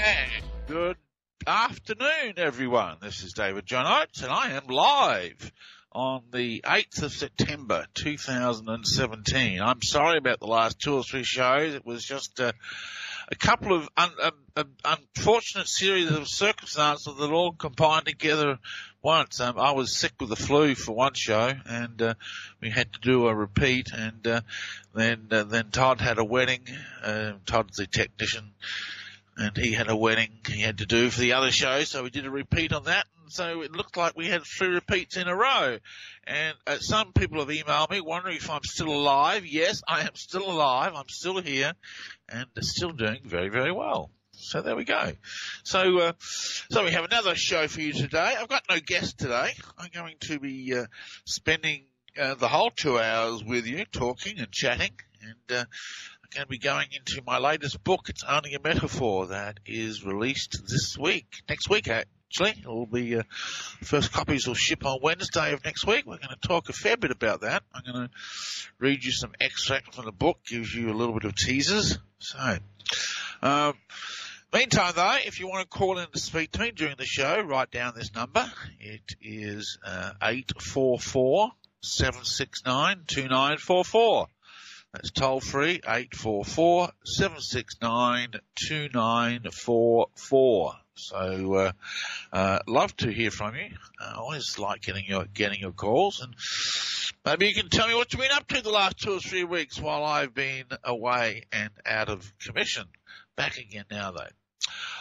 And good afternoon, everyone. This is David John Oates, and I am live on the 8th of September 2017. I'm sorry about the last 2 or 3 shows. It was just a couple of unfortunate series of circumstances that all combined together once. I was sick with the flu for one show, and we had to do a repeat, and then Todd had a wedding. Todd's the technician, and he had a wedding he had to do for the other show, so we did a repeat on that. And so it looked like we had 3 repeats in a row. And some people have emailed me wondering if I'm still alive. Yes, I am still alive. I'm still here and still doing very, very well. So there we go. So we have another show for you today. I've got no guest today. I'm going to be spending the whole 2 hours with you, talking and chatting, and I'm going to be going into my latest book. It's Only a Metaphor, that is released this week, next week actually. It will be first copies will ship on Wednesday of next week. We're going to talk a fair bit about that. I'm going to read you some extract from the book, gives you a little bit of teasers. So, meantime, though, if you want to call in to speak to me during the show, write down this number. It is 844-769-2944. That's toll free, 844-769-2944. So, love to hear from you. I always like getting your calls, and maybe you can tell me what you've been up to the last 2 or 3 weeks while I've been away and out of commission. Back again now, though.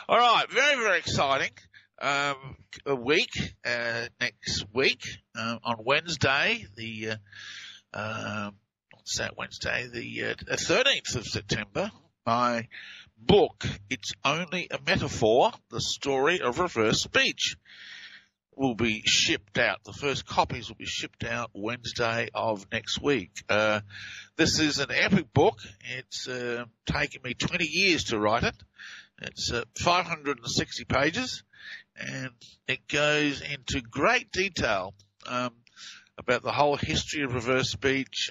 All right, very, very exciting. A week, next week, on Wednesday, Wednesday, the 13th of September, my book, It's Only a Metaphor, The Story of Reverse Speech, will be shipped out. The first copies will be shipped out Wednesday of next week. This is an epic book. It's taken me 20 years to write it. It's 560 pages, and it goes into great detail about the whole history of reverse speech,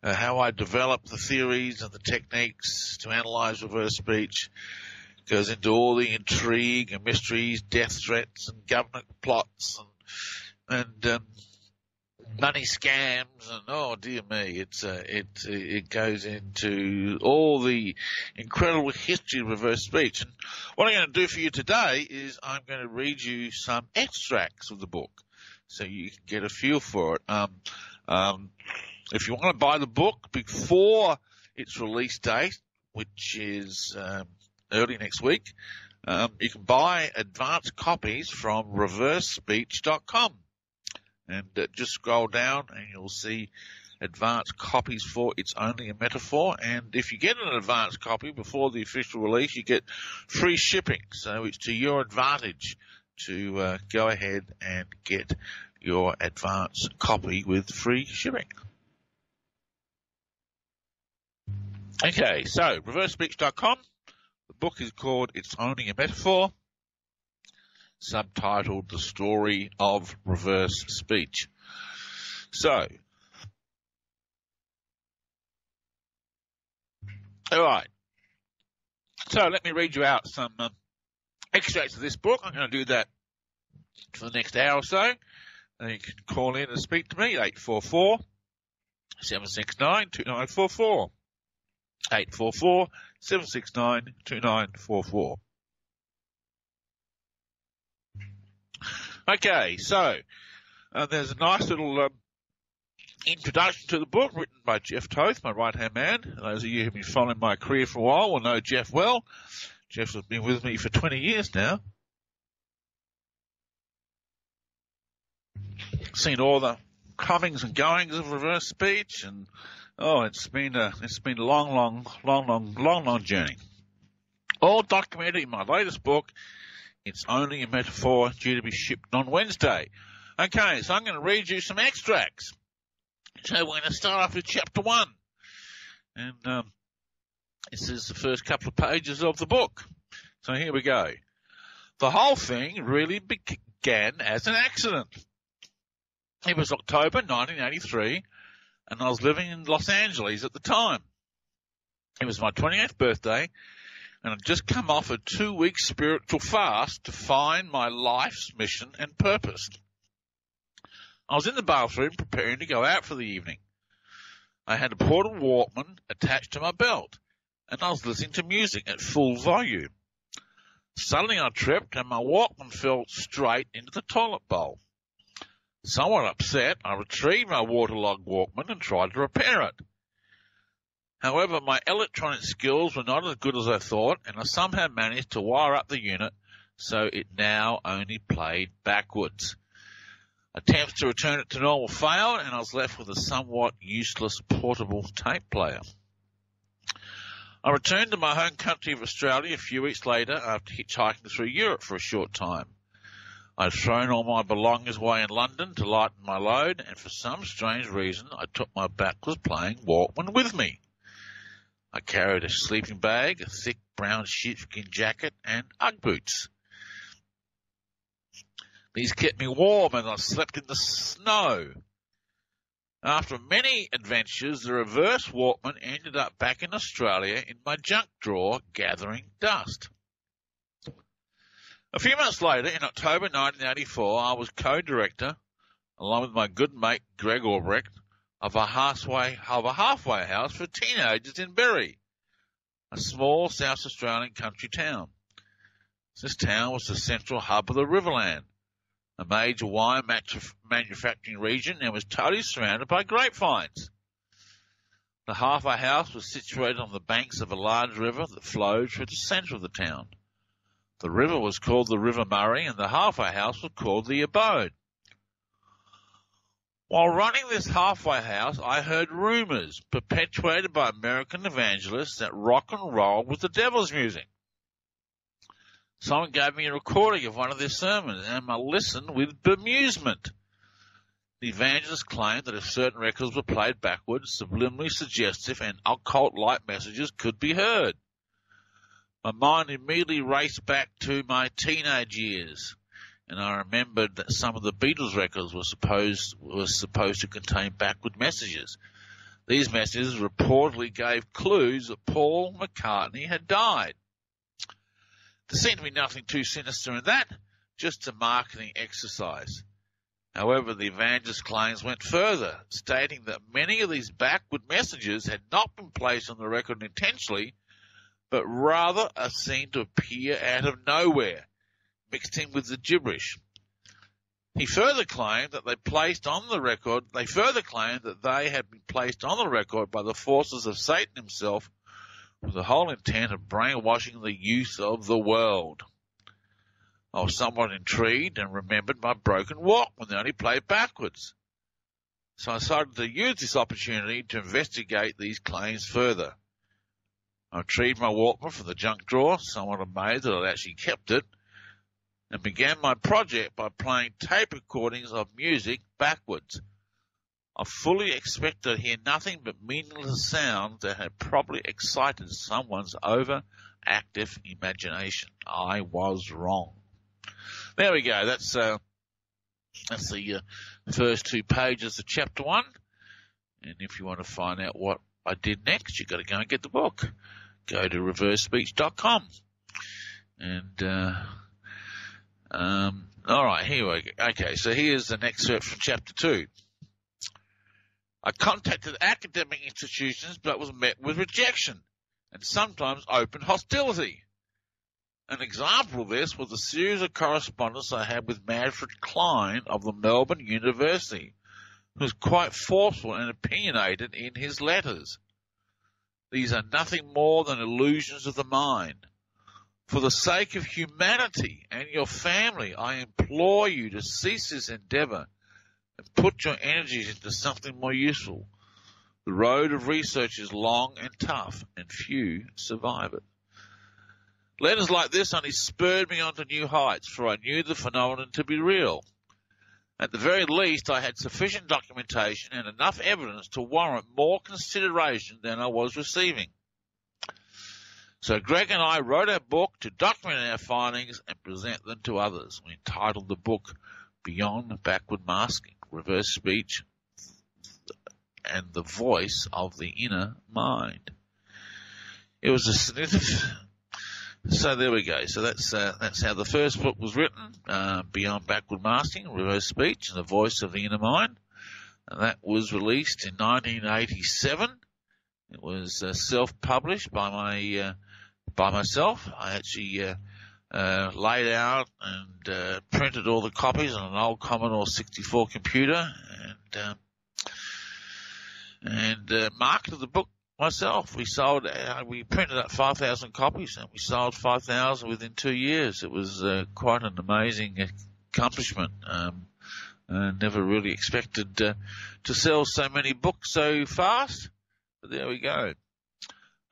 how I developed the theories and the techniques to analyze reverse speech. It goes into all the intrigue and mysteries, death threats and government plots and money scams, and oh dear me, it goes into all the incredible history of reverse speech. And what I'm going to do for you today is I'm going to read you some extracts of the book so you can get a feel for it. If you want to buy the book before its release date, which is early next week, you can buy advanced copies from reversespeech.com. And just scroll down and you'll see advanced copies for It's Only a Metaphor. And if you get an advanced copy before the official release, you get free shipping. So it's to your advantage to go ahead and get your advanced copy with free shipping. Okay, so reversespeech.com. The book is called It's Only a Metaphor, subtitled The Story of Reverse Speech. So, all right. So let me read you out some extracts of this book. I'm going to do that for the next hour or so. And you can call in and speak to me, 844-769-2944. 844-769-2944. Okay, so there's a nice little introduction to the book written by Jeff Toth, my right-hand man. Those of you who've been following my career for a while will know Jeff well. Jeff has been with me for 20 years now. Seen all the comings and goings of reverse speech, and it's been a long journey. All documented in my latest book, It's Only a Metaphor, due to be shipped on Wednesday. Okay, so I'm going to read you some extracts. So we're going to start off with chapter 1. And this is the first couple of pages of the book. So here we go. The whole thing really began as an accident. It was October 1983, and I was living in Los Angeles at the time. It was my 28th birthday, and I'd just come off a 2-week spiritual fast to find my life's mission and purpose. I was in the bathroom preparing to go out for the evening. I had a portable Walkman attached to my belt, and I was listening to music at full volume. Suddenly I tripped, and my Walkman fell straight into the toilet bowl. Somewhat upset, I retrieved my waterlogged Walkman and tried to repair it. However, my electronic skills were not as good as I thought, and I somehow managed to wire up the unit so it now only played backwards. Attempts to return it to normal failed, and I was left with a somewhat useless portable tape player. I returned to my home country of Australia a few weeks later after hitchhiking through Europe for a short time. I'd thrown all my belongings away in London to lighten my load, and for some strange reason I took my backwards playing Walkman with me. I carried a sleeping bag, a thick brown sheepskin jacket, and Ugg boots. These kept me warm, and I slept in the snow. After many adventures, the reverse Walkman ended up back in Australia in my junk drawer gathering dust. A few months later, in October 1984, I was co-director, along with my good mate Greg Albrecht, of a halfway house for teenagers in Berry, a small South Australian country town. This town was the central hub of the Riverland, a major wine manufacturing region, and was totally surrounded by grapevines. The halfway house was situated on the banks of a large river that flowed through the centre of the town. The river was called the River Murray, and the halfway house was called the Abode. While running this halfway house, I heard rumours perpetuated by American evangelists that rock and roll was the devil's music. Someone gave me a recording of one of their sermons, and I listened with bemusement. The evangelists claimed that if certain records were played backwards, subliminally suggestive and occult-like messages could be heard. My mind immediately raced back to my teenage years, and I remembered that some of the Beatles records were supposed to contain backward messages. These messages reportedly gave clues that Paul McCartney had died. There seemed to be nothing too sinister in that, just a marketing exercise. However, the evangelist claims went further, stating that many of these backward messages had not been placed on the record intentionally, but rather are seen to appear out of nowhere, mixed in with the gibberish. He further claimed that they had been placed on the record by the forces of Satan himself, with the whole intent of brainwashing the youth of the world. I was somewhat intrigued and remembered my broken Walkman that only played backwards. So I decided to use this opportunity to investigate these claims further. I retrieved my Walkman from the junk drawer, somewhat amazed that I'd actually kept it, and began my project by playing tape recordings of music backwards. I fully expected to hear nothing but meaningless sounds that had probably excited someone's overactive imagination. I was wrong. There we go. That's the first 2 pages of chapter 1. And if you want to find out what I did next, you've got to go and get the book. Go to reversespeech.com. And all right, here we go. Okay, so here's an excerpt from chapter 2. I contacted academic institutions but was met with rejection and sometimes open hostility. An example of this was a series of correspondence I had with Manfred Klein of the Melbourne University, who was quite forceful and opinionated in his letters. These are nothing more than illusions of the mind. For the sake of humanity and your family, I implore you to cease this endeavour and put your energies into something more useful. The road of research is long and tough, and few survive it. Letters like this only spurred me on to new heights, for I knew the phenomenon to be real. At the very least, I had sufficient documentation and enough evidence to warrant more consideration than I was receiving. So Greg and I wrote our book to document our findings and present them to others. We entitled the book Beyond Backward Masking, Reverse Speech, and the Voice of the Inner Mind. It was a So there we go. So that's how the first book was written, Beyond Backward Masking, Reverse Speech, and the Voice of the Inner Mind. And that was released in 1987. It was self-published by myself. I actually laid out and printed all the copies on an old Commodore 64 computer and marketed the book myself. We printed up 5,000 copies and we sold 5,000 within 2 years. It was quite an amazing accomplishment. Never really expected to sell so many books so fast, but there we go.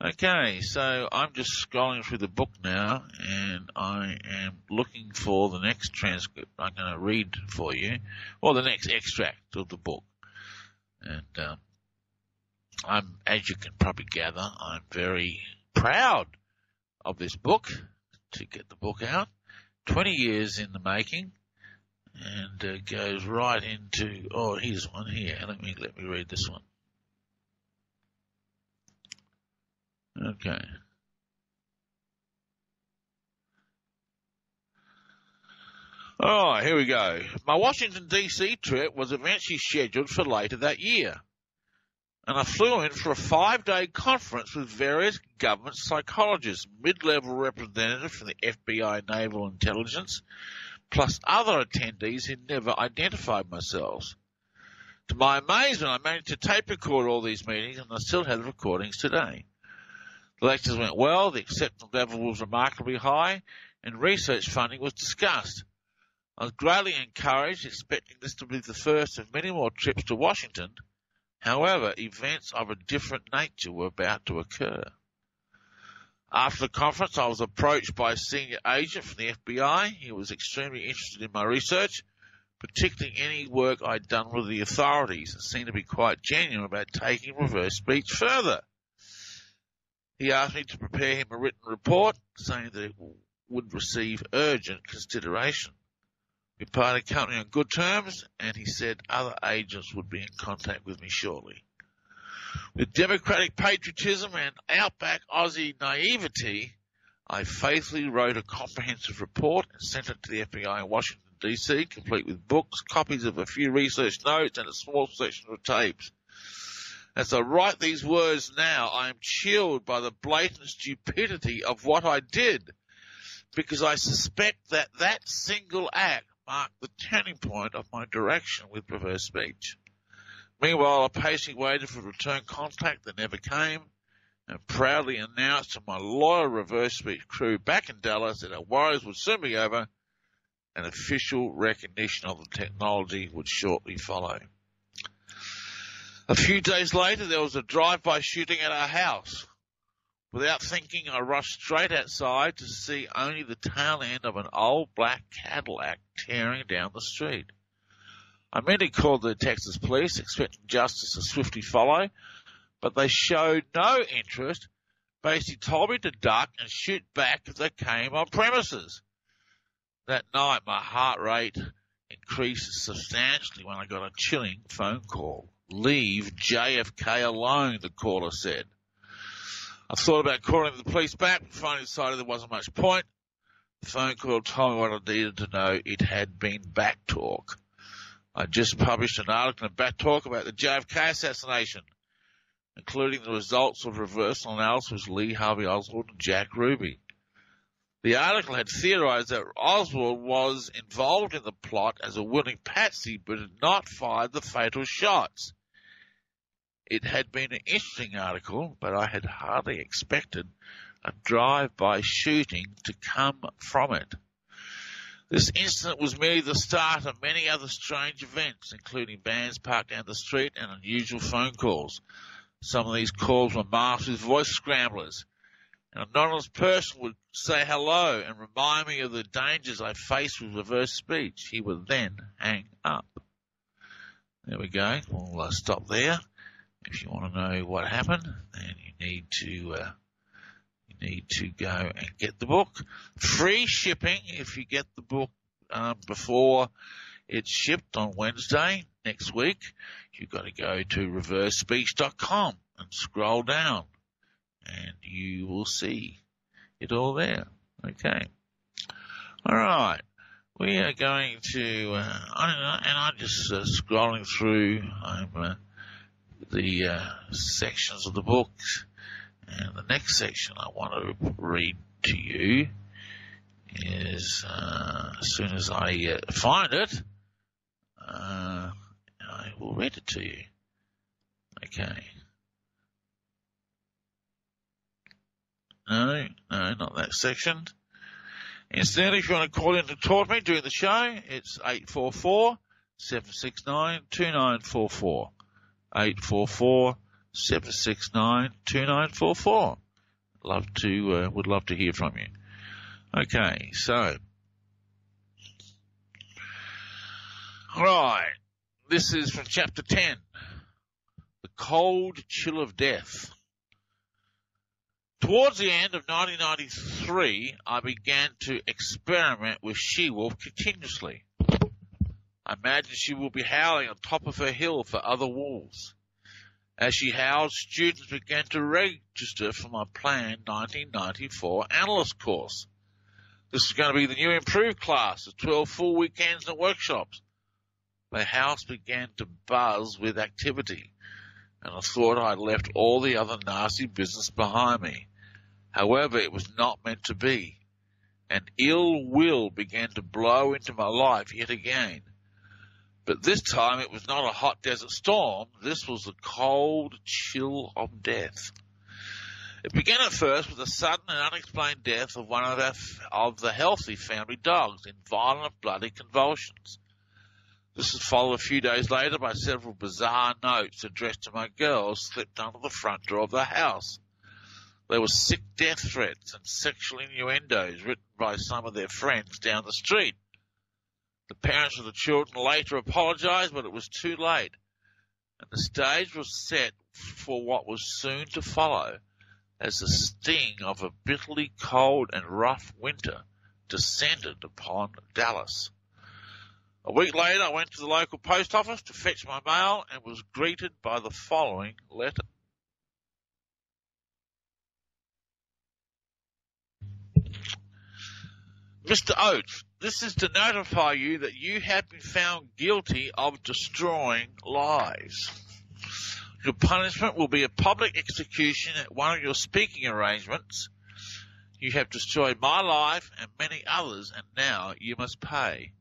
Okay, so I'm just scrolling through the book now, and I am looking for the next transcript I'm going to read for you, or the next extract of the book. And as you can probably gather, I'm very proud of this book, to get the book out. 20 years in the making, and goes right into, here's one here. Let me read this one. Okay. All right, here we go. My Washington, D.C. trip was eventually scheduled for later that year, and I flew in for a 5-day conference with various government psychologists, mid-level representatives from the FBI, Naval Intelligence, plus other attendees who never identified themselves. To my amazement, I managed to tape record all these meetings, and I still have the recordings today. The lectures went well, the acceptance level was remarkably high, and research funding was discussed. I was greatly encouraged, expecting this to be the first of many more trips to Washington. However, events of a different nature were about to occur. After the conference, I was approached by a senior agent from the FBI. He was extremely interested in my research, particularly any work I'd done with the authorities, and seemed to be quite genuine about taking reverse speech further. He asked me to prepare him a written report, saying that it would receive urgent consideration. We parted company on good terms, and he said other agents would be in contact with me shortly. With democratic patriotism and outback Aussie naivety, I faithfully wrote a comprehensive report and sent it to the FBI in Washington, D.C., complete with books, copies of a few research notes, and a small section of tapes. As I write these words now, I am chilled by the blatant stupidity of what I did, because I suspect that single act marked the turning point of my direction with reverse speech. Meanwhile, I patiently waited for return contact that never came, and proudly announced to my loyal reverse speech crew back in Dallas that our worries would soon be over, and official recognition of the technology would shortly follow. A few days later, there was a drive-by shooting at our house. Without thinking, I rushed straight outside to see only the tail end of an old black Cadillac tearing down the street. I immediately called the Texas police, expecting justice to swiftly follow, but they showed no interest, basically told me to duck and shoot back if they came on premises. That night, my heart rate increased substantially when I got a chilling phone call. Leave JFK alone, the caller said. I thought about calling the police back, but finally decided there wasn't much point. The phone call told me what I needed to know. It had been back talk. I just published an article in Back Talk about the JFK assassination, including the results of reversal analysis with Lee Harvey Oswald and Jack Ruby. The article had theorized that Oswald was involved in the plot as a willing patsy, but had not fired the fatal shots. It had been an interesting article, but I had hardly expected a drive-by shooting to come from it. This incident was merely the start of many other strange events, including vans parked down the street and unusual phone calls. Some of these calls were masked with voice scramblers. An anonymous person would say hello and remind me of the dangers I faced with reverse speech. He would then hang up. There we go. We'll stop there. If you want to know what happened, then you need to go and get the book. Free shipping if you get the book before it's shipped on Wednesday next week. You've got to go to reversespeech.com and scroll down, and you will see it all there. Okay. All right. We are going to, I'm just scrolling through the sections of the book, and the next section I want to read to you is, as soon as I find it, I will read it to you. Okay. No, not that section. Instead, if you want to call in to talk to me during the show, it's 844-769-2944. 844-769-2944. Would love to hear from you. Okay, so. Right. This is from chapter 10. The Cold Chill of Death. Towards the end of 1993, I began to experiment with she-wolf continuously. I imagined she would be howling on top of her hill for other wolves. As she howled, students began to register for my planned 1994 Analyst course. This was going to be the new improved class of 12 full weekends and workshops. The house began to buzz with activity, and I thought I'd left all the other nasty business behind me. However, it was not meant to be, and ill will began to blow into my life yet again. But this time it was not a hot desert storm. This was the cold chill of death. It began at first with the sudden and unexplained death of one of the healthy family dogs in violent, bloody convulsions. This was followed a few days later by several bizarre notes addressed to my girls slipped under the front door of the house. There were sick death threats and sexual innuendos written by some of their friends down the street. The parents of the children later apologized, but it was too late, and the stage was set for what was soon to follow as the sting of a bitterly cold and rough winter descended upon Dallas. A week later, I went to the local post office to fetch my mail and was greeted by the following letter. Mr. Oates, this is to notify you that you have been found guilty of destroying lives. Your punishment will be a public execution at one of your speaking arrangements. You have destroyed my life and many others, and now you must pay.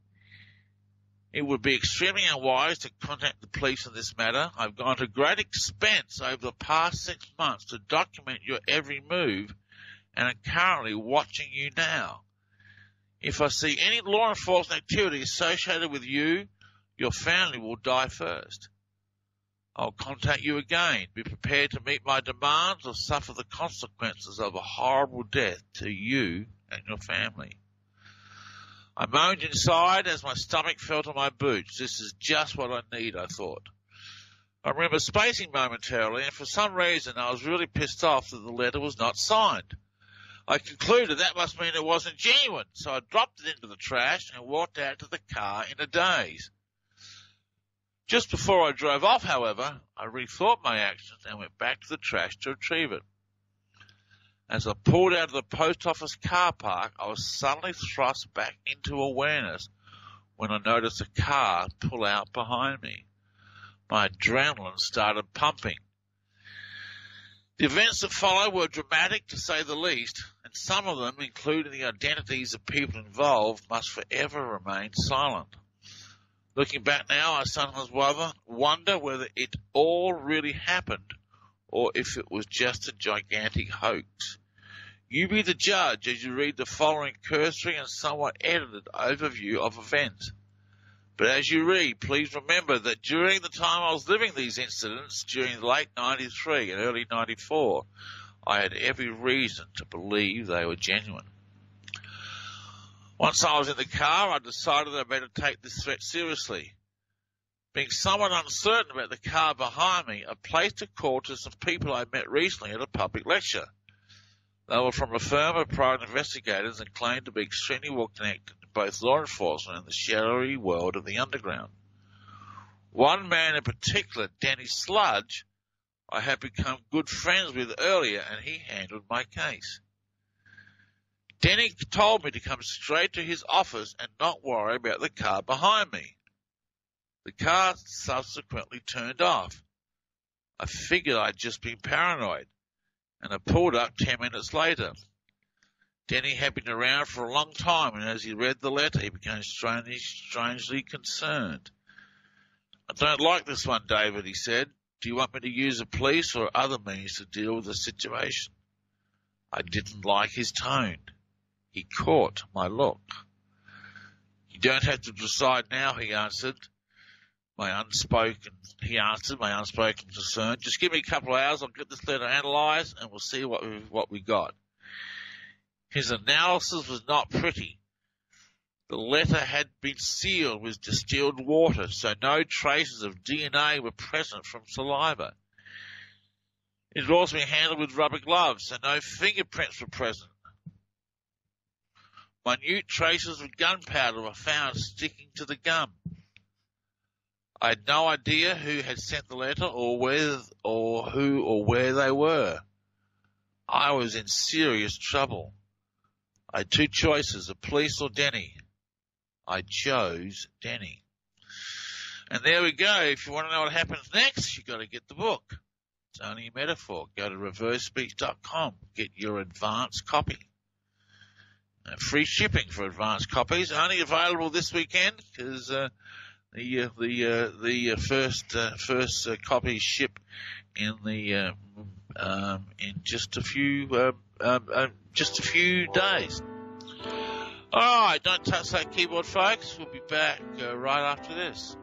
It would be extremely unwise to contact the police on this matter. I've gone to great expense over the past 6 months to document your every move, and am currently watching you now. If I see any law enforcement activity associated with you, your family will die first. I'll contact you again. Be prepared to meet my demands or suffer the consequences of a horrible death to you and your family. I moaned inside as my stomach fell to my boots. This is just what I need, I thought. I remember spacing momentarily, and for some reason I was really pissed off that the letter was not signed. I concluded that must mean it wasn't genuine, so I dropped it into the trash and walked out to the car in a daze. Just before I drove off, however, I rethought my actions and went back to the trash to retrieve it. As I pulled out of the post office car park, I was suddenly thrust back into awareness when I noticed a car pull out behind me. My adrenaline started pumping. The events that followed were dramatic, to say the least, and some of them, including the identities of people involved, must forever remain silent. Looking back now, I sometimes wonder whether it all really happened or if it was just a gigantic hoax. You be the judge as you read the following cursory and somewhat edited overview of events. But as you read, please remember that during the time I was living these incidents, during late 93 and early 94, I had every reason to believe they were genuine. Once I was in the car, I decided I better take this threat seriously. Being somewhat uncertain about the car behind me, I placed a call to some people I met recently at a public lecture. They were from a firm of private investigators and claimed to be extremely well connected to both law enforcement and the shadowy world of the underground. One man in particular, Denny Sludge, I had become good friends with earlier, and he handled my case. Denny told me to come straight to his office and not worry about the car behind me. The car subsequently turned off. I figured I'd just been paranoid, and I pulled up 10 minutes later. Denny had been around for a long time, and as he read the letter, he became strangely concerned. I don't like this one, David, he said. Do you want me to use the police or other means to deal with the situation? I didn't like his tone. He caught my look. You don't have to decide now, he answered. My unspoken concern. Just give me a couple of hours, I'll get this letter analysed, and we'll see what we got. His analysis was not pretty. The letter had been sealed with distilled water, so no traces of DNA were present from saliva. It had also been handled with rubber gloves, so no fingerprints were present. Minute traces of gunpowder were found sticking to the gum. I had no idea who had sent the letter or who or where they were. I was in serious trouble. I had two choices, the police or Denny. I chose Denny. And there we go. If you want to know what happens next, you've got to get the book. It's only a metaphor. Go to reversespeech.com. Get your advance copy. Free shipping for advanced copies. Only available this weekend because the first copies ship in just a few days. All right, don't touch that keyboard, folks. We'll be back right after this.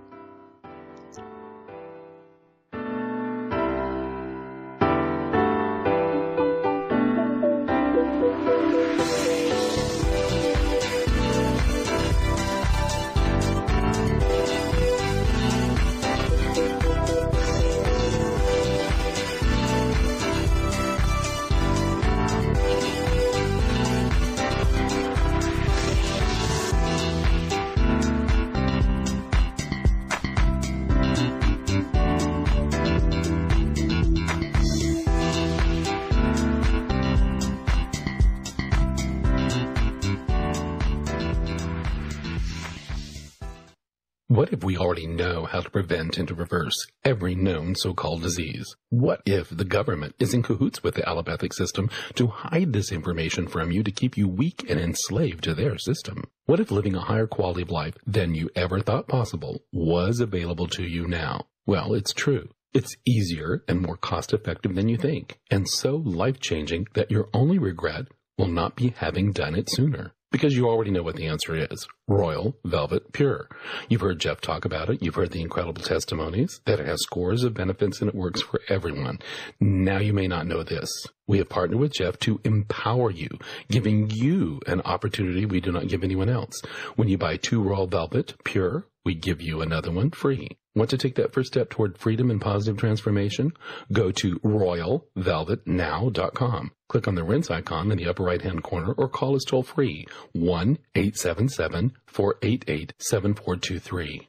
What if we already know how to prevent and to reverse every known so-called disease? What if the government is in cahoots with the allopathic system to hide this information from you to keep you weak and enslaved to their system? What if living a higher quality of life than you ever thought possible was available to you now? Well, it's true. It's easier and more cost-effective than you think, and so life-changing that your only regret will not be having done it sooner. Because you already know what the answer is. Royal Velvet Pure. You've heard Jeff talk about it. You've heard the incredible testimonies that it has scores of benefits and it works for everyone. Now you may not know this. We have partnered with Jeff to empower you, giving you an opportunity we do not give anyone else. When you buy 2 Royal Velvet Pure, we give you another one free. Want to take that first step toward freedom and positive transformation? Go to royalvelvetnow.com. Click on the rinse icon in the upper right-hand corner or call us toll-free, 1-877-488-7423.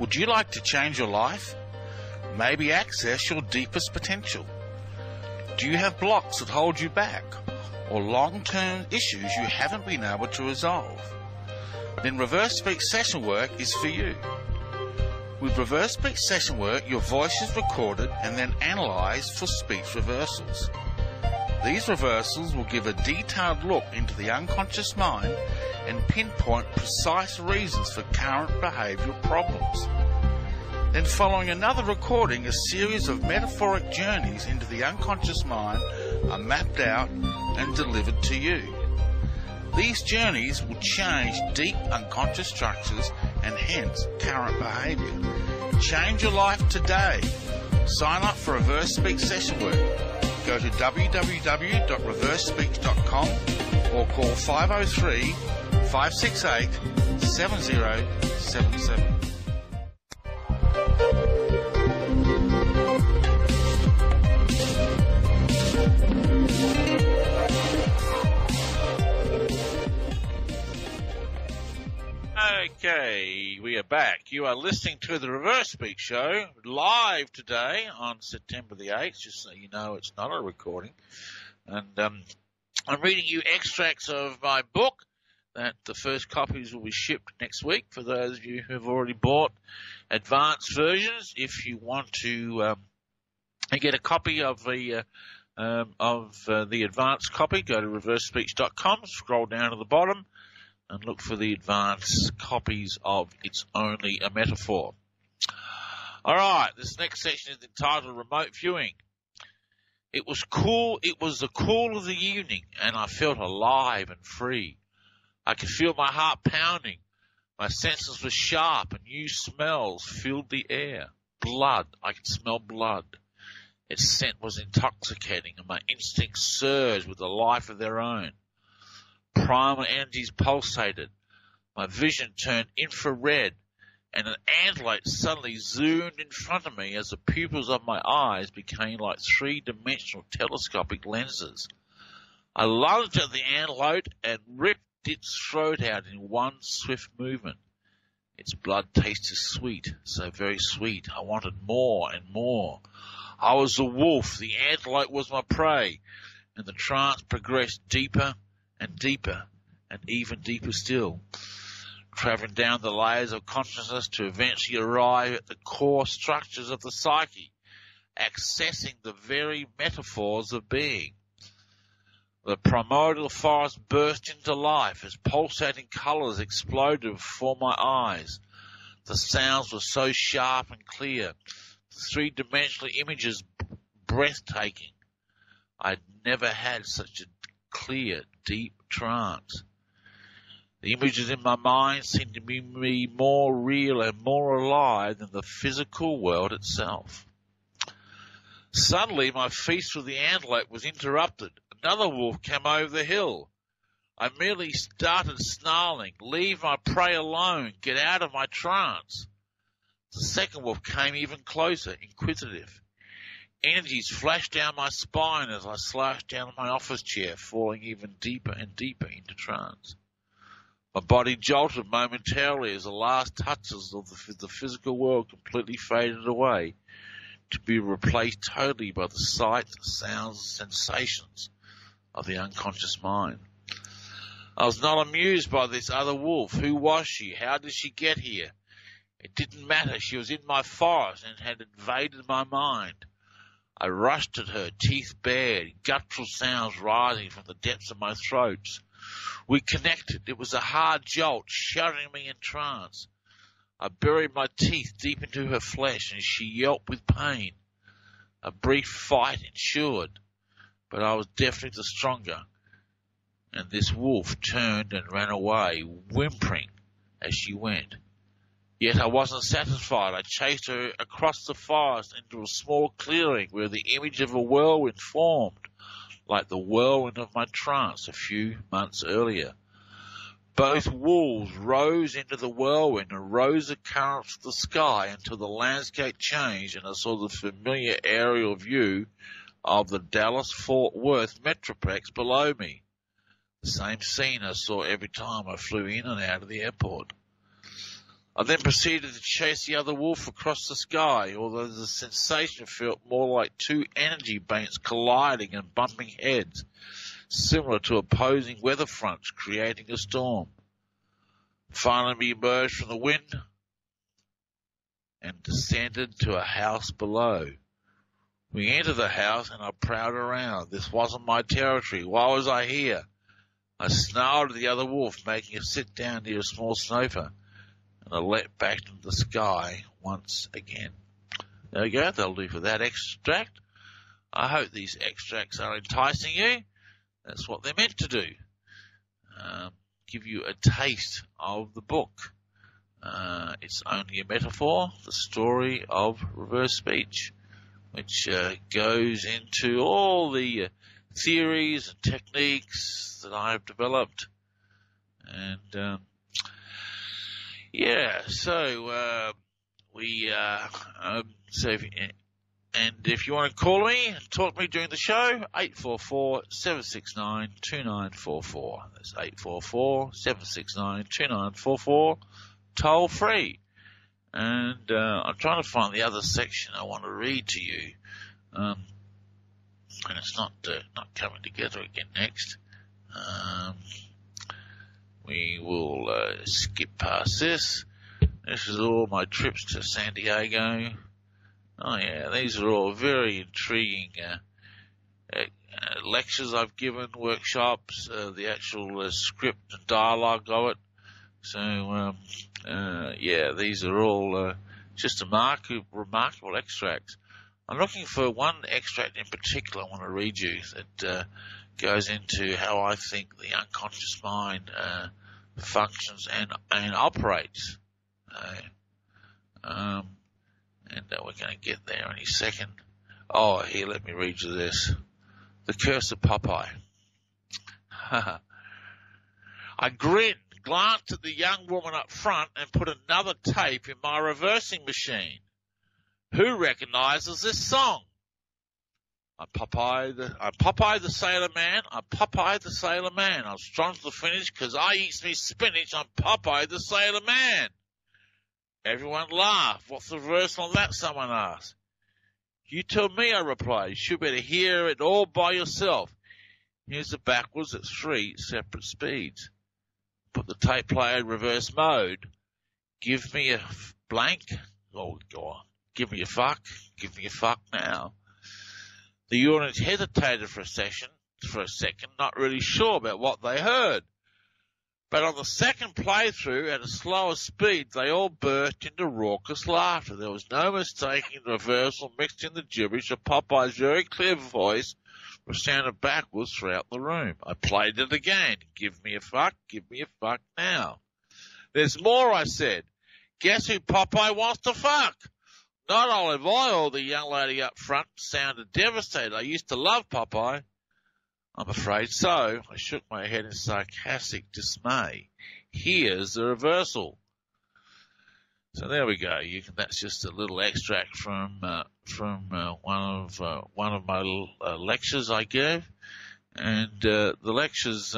Would you like to change your life? Maybe access your deepest potential? Do you have blocks that hold you back or long-term issues you haven't been able to resolve? Then Reverse Speech Session Work is for you. With Reverse Speech Session Work, your voice is recorded and then analysed for speech reversals. These reversals will give a detailed look into the unconscious mind and pinpoint precise reasons for current behavioural problems. Then following another recording, a series of metaphoric journeys into the unconscious mind are mapped out and delivered to you. These journeys will change deep unconscious structures and hence current behaviour. Change your life today. Sign up for Reverse Speech Session Work. Go to www.reversespeech.com or call 503-568-7077. Okay, we are back. You are listening to the Reverse Speech Show live today on September the 8th, just so you know it's not a recording. And I'm reading you extracts of my book. That the first copies will be shipped next week for those of you who have already bought advanced versions. If you want to get a copy of the advanced copy, go to reversespeech.com, scroll down to the bottom, and look for the advanced copies of It's Only a Metaphor. All right, this next section is entitled Remote Viewing. It was cool. It was the cool of the evening, and I felt alive and free. I could feel my heart pounding. My senses were sharp, and new smells filled the air. Blood. I could smell blood. Its scent was intoxicating, and my instincts surged with a life of their own. Primal energies pulsated. My vision turned infrared, and an antlight suddenly zoomed in front of me as the pupils of my eyes became like three-dimensional telescopic lenses. I lunged at the antlight and ripped its throat out in one swift movement. Its blood tasted sweet, so very sweet. I wanted more and more. I was the wolf, the antlight was my prey, and the trance progressed deeper and deeper and even deeper still, traveling down the layers of consciousness to eventually arrive at the core structures of the psyche, accessing the very metaphors of being. The primordial forest burst into life as pulsating colours exploded before my eyes. The sounds were so sharp and clear, the three-dimensional images breathtaking. I'd never had such a clear, deep trance. The images in my mind seemed to be more real and more alive than the physical world itself. Suddenly, my feast with the antlight was interrupted. Another wolf came over the hill. I merely started snarling, "Leave my prey alone, get out of my trance." The second wolf came even closer, inquisitive. Energies flashed down my spine as I slouched down on my office chair, falling even deeper and deeper into trance. My body jolted momentarily as the last touches of the physical world completely faded away, to be replaced totally by the sights, sounds, and sensations of the unconscious mind. I was not amused by this other wolf. Who was she? How did she get here? It didn't matter. She was in my forest and had invaded my mind. I rushed at her, teeth bared, guttural sounds rising from the depths of my throat. We connected. It was a hard jolt, shuddering me in trance. I buried my teeth deep into her flesh, and she yelped with pain. A brief fight ensued, but I was definitely the stronger, and this wolf turned and ran away, whimpering as she went. Yet I wasn't satisfied. I chased her across the forest into a small clearing where the image of a whirlwind formed, like the whirlwind of my trance a few months earlier. Both wolves rose into the whirlwind and rose the currents of the sky until the landscape changed and I saw the familiar aerial view of the Dallas-Fort Worth Metroplex below me. The same scene I saw every time I flew in and out of the airport. I then proceeded to chase the other wolf across the sky, although the sensation felt more like two energy banks colliding and bumping heads, similar to opposing weather fronts creating a storm. Finally we emerged from the wind and descended to a house below. We entered the house and I prowled around. This wasn't my territory. Why was I here? I snarled at the other wolf, making her sit down near a small sofa, and I leapt back into the sky once again. There we go. That'll do for that extract. I hope these extracts are enticing you. That's what they're meant to do. Give you a taste of the book. It's Only a Metaphor, the story of reverse speech, which goes into all the theories and techniques that I've developed. And if you want to call me and talk to me during the show, 844-769-2944. That's 844-769-2944, toll free. And I'm trying to find the other section I want to read to you. And it's not coming together again next. We will skip past this. This is all my trips to San Diego. Oh yeah, these are all very intriguing lectures I've given, workshops, the actual script and dialogue of it. So, yeah, these are all just remarkable extracts. I'm looking for one extract in particular I want to read you that goes into how I think the unconscious mind functions and operates. And we're going to get there any second. Oh, here, let me read you this. The Curse of Popeye. I grinned, glanced at the young woman up front, and put another tape in my reversing machine. Who recognizes this song? I'm Popeye the Sailor Man. I'm Popeye the Sailor Man. I'm strong to the finish 'cause I eats me spinach. I'm Popeye the Sailor Man. Everyone laughed. What's the verse on that? Someone asked. You tell me, I replied. You should better hear it all by yourself. Here's the backwards at 3 separate speeds. Put the tape player in reverse mode. Give me a blank. Oh, God. Give me a fuck. Give me a fuck now. The audience hesitated for a second, not really sure about what they heard. But on the second playthrough, at a slower speed, they all burst into raucous laughter. There was no mistaking the reversal mixed in the gibberish of Popeye's very clear voice, which sounded backwards throughout the room. I played it again. Give me a fuck now. There's more, I said. Guess who Popeye wants to fuck? Not Olive Oil, the young lady up front sounded devastated. I used to love Popeye. I'm afraid so. I shook my head in sarcastic dismay. Here's the reversal. So there we go. That's just a little extract from one of my lectures I gave, and the lectures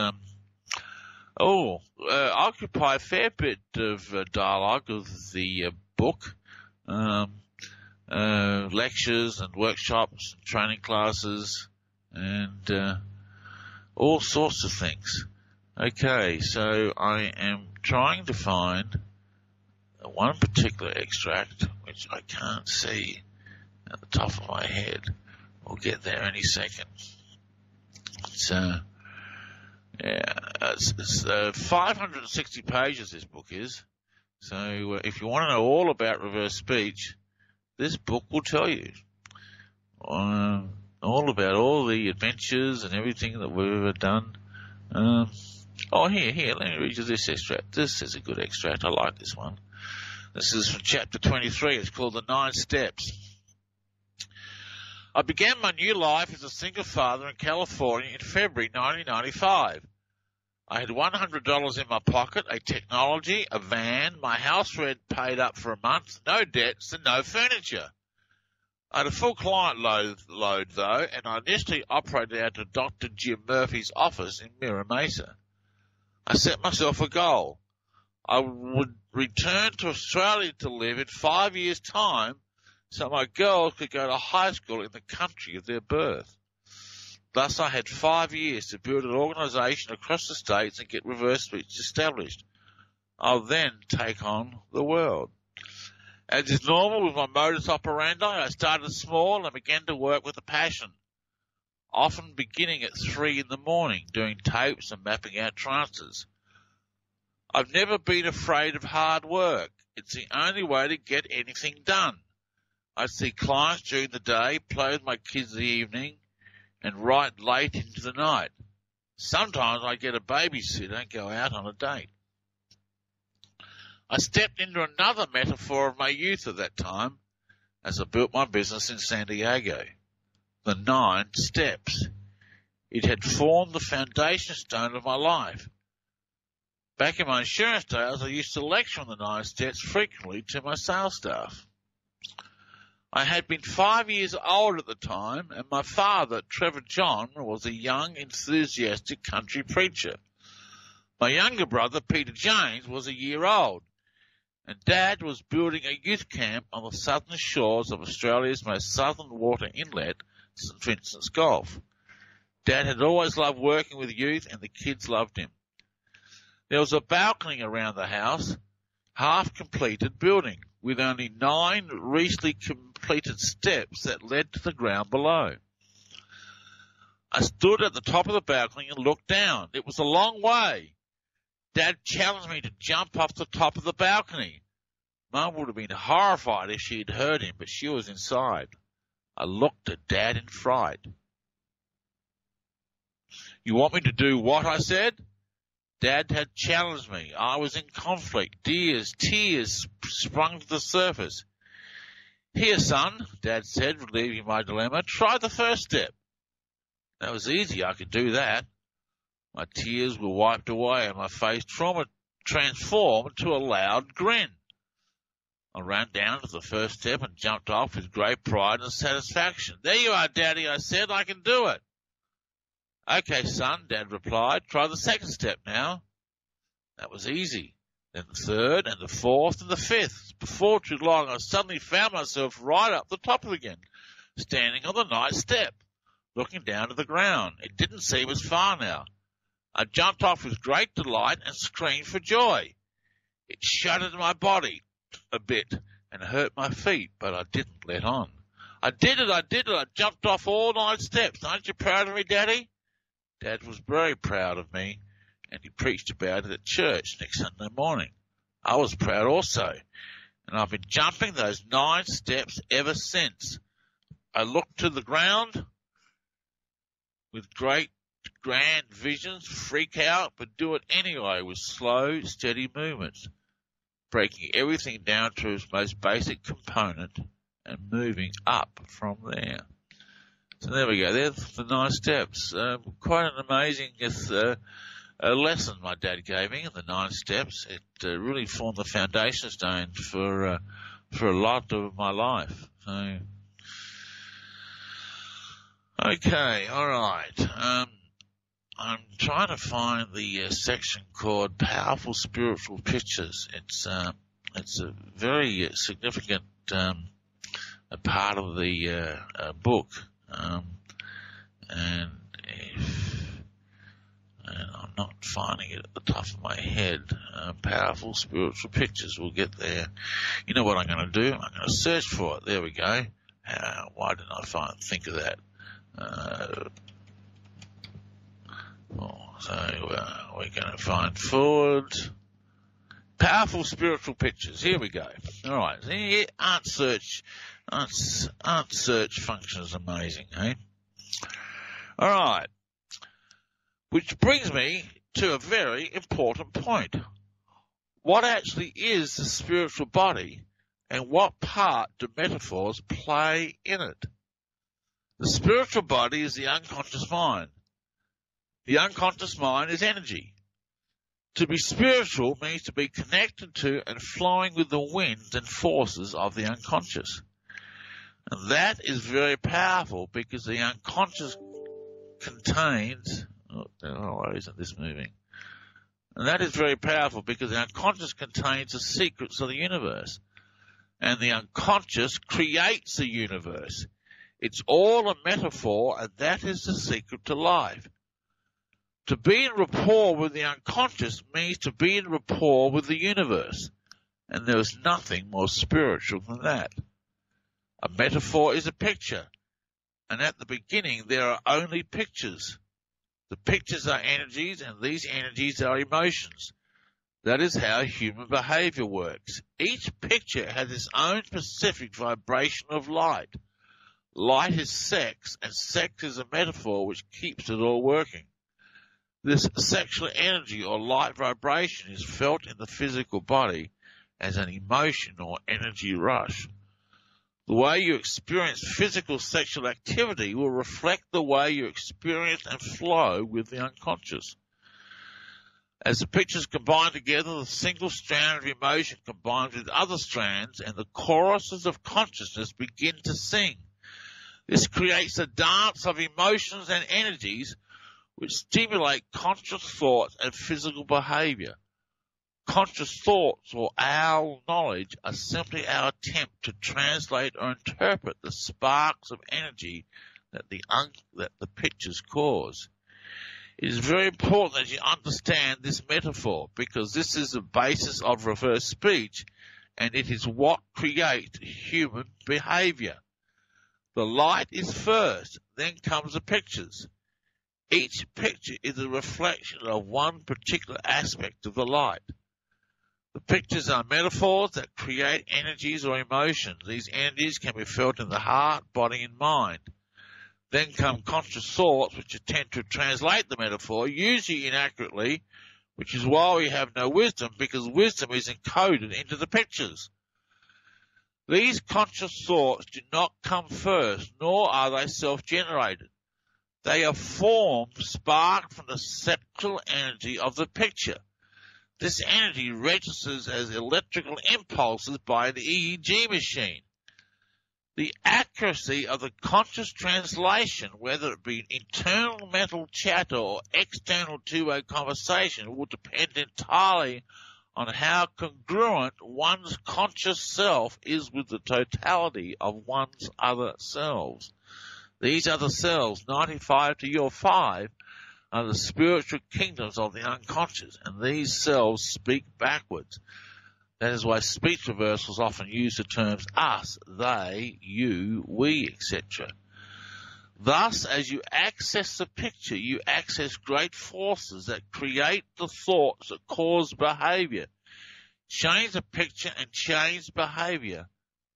occupy a fair bit of dialogue of the book, lectures and workshops, and training classes, and all sorts of things. Okay, so I am trying to find one particular extract, which I can't see at the top of my head. We'll get there any second. It's 560 pages, this book is. So if you want to know all about reverse speech, this book will tell you. All about all the adventures and everything that we've ever done. Here, let me read you this extract. This is a good extract. I like this one. This is from chapter 23. It's called The 9 Steps. I began my new life as a single father in California in February 1995. I had $100 in my pocket, a technology, a van, my house rent paid up for a month, no debts and no furniture. I had a full client load though, and I initially operated out of Dr. Jim Murphy's office in Mira Mesa. I set myself a goal. I would return to Australia to live in 5 years' time so my girls could go to high school in the country of their birth. Thus I had 5 years to build an organisation across the states and get reverse speech established. I'll then take on the world. As is normal with my modus operandi, I started small and began to work with a passion, often beginning at 3 in the morning, doing tapes and mapping out trances. I've never been afraid of hard work. It's the only way to get anything done. I see clients during the day, play with my kids in the evening, and write late into the night. Sometimes I get a babysitter and go out on a date. I stepped into another metaphor of my youth at that time as I built my business in San Diego. The 9 steps. It had formed the foundation stone of my life. Back in my insurance days, I used to lecture on the 9 steps frequently to my sales staff. I had been 5 years old at the time, and my father, Trevor John, was a young, enthusiastic country preacher. My younger brother, Peter James, was a year old, and Dad was building a youth camp on the southern shores of Australia's most southern water inlet, St. Vincent's Gulf. Dad had always loved working with youth, and the kids loved him. There was a balcony around the house, half-completed building, with only 9 recently completed steps that led to the ground below. I stood at the top of the balcony and looked down. It was a long way. Dad challenged me to jump off the top of the balcony. Mum would have been horrified if she had heard him, but she was inside. I looked at Dad in fright. You want me to do what? I said. Dad had challenged me. I was in conflict. Tears sprung to the surface. Here, son, Dad said, relieving my dilemma. Try the first step. That was easy. I could do that. My tears were wiped away and my face transformed to a loud grin. I ran down to the first step and jumped off with great pride and satisfaction. There you are, Daddy, I said. I can do it. Okay, son, Dad replied. Try the second step now. That was easy. Then the third and the fourth and the fifth. Before too long, I suddenly found myself right up the top again, standing on the ninth step, looking down to the ground. It didn't seem as far now. I jumped off with great delight and screamed for joy. It shuddered my body a bit and hurt my feet, but I didn't let on. I did it. I jumped off all 9 steps. Aren't you proud of me, Daddy? Dad was very proud of me, and he preached about it at church next Sunday morning. I was proud also, and I've been jumping those 9 steps ever since. I looked to the ground with great grand visions, freak out, but do it anyway with slow, steady movements, breaking everything down to its most basic component and moving up from there. So there we go. There's the 9 steps. Quite an amazing lesson my dad gave me in the 9 steps. It really formed the foundation stone for a lot of my life. So, okay, all right. I'm trying to find the section called Powerful Spiritual Pictures. It's a very significant a part of the book, and I'm not finding it at the top of my head. Powerful Spiritual Pictures. We'll get there. You know what I'm going to do? I'm going to search for it. There we go. Why didn't I think of that? We're going to find forward. Powerful Spiritual Pictures. Here we go. All right. Art search function is amazing, eh? All right. Which brings me to a very important point. What actually is the spiritual body, and what part do metaphors play in it? The spiritual body is the unconscious mind. The unconscious mind is energy. To be spiritual means to be connected to and flowing with the winds and forces of the unconscious. And that is very powerful because the unconscious contains... why isn't this moving? And that is very powerful because the unconscious contains the secrets of the universe. And the unconscious creates the universe. It's all a metaphor, and that is the secret to life. To be in rapport with the unconscious means to be in rapport with the universe, and there is nothing more spiritual than that. A metaphor is a picture, and at the beginning there are only pictures. The pictures are energies, and these energies are emotions. That is how human behavior works. Each picture has its own specific vibration of light. Light is sex, and sex is a metaphor which keeps it all working. This sexual energy or light vibration is felt in the physical body as an emotion or energy rush. The way you experience physical sexual activity will reflect the way you experience and flow with the unconscious. As the pictures combine together, the single strand of emotion combines with other strands, and the choruses of consciousness begin to sing. This creates a dance of emotions and energies which stimulate conscious thoughts and physical behavior. Conscious thoughts or our knowledge are simply our attempt to translate or interpret the sparks of energy that the pictures cause. It is very important that you understand this metaphor, because this is the basis of reverse speech, and it is what creates human behavior. The light is first, then comes the pictures. Each picture is a reflection of one particular aspect of the light. The pictures are metaphors that create energies or emotions. These energies can be felt in the heart, body, and mind. Then come conscious thoughts, which attempt to translate the metaphor, usually inaccurately, which is why we have no wisdom, because wisdom is encoded into the pictures. These conscious thoughts do not come first, nor are they self-generated. They are formed, sparked from the spectral energy of the picture. This energy registers as electrical impulses by the EEG machine. The accuracy of the conscious translation, whether it be internal mental chatter or external two-way conversation, will depend entirely on how congruent one's conscious self is with the totality of one's other selves. These other selves, 95 to your 5, are the spiritual kingdoms of the unconscious, and these selves speak backwards. That is why speech reversals often use the terms us, they, you, we, etc. Thus, as you access the picture, you access great forces that create the thoughts that cause behavior. Change the picture and change behavior.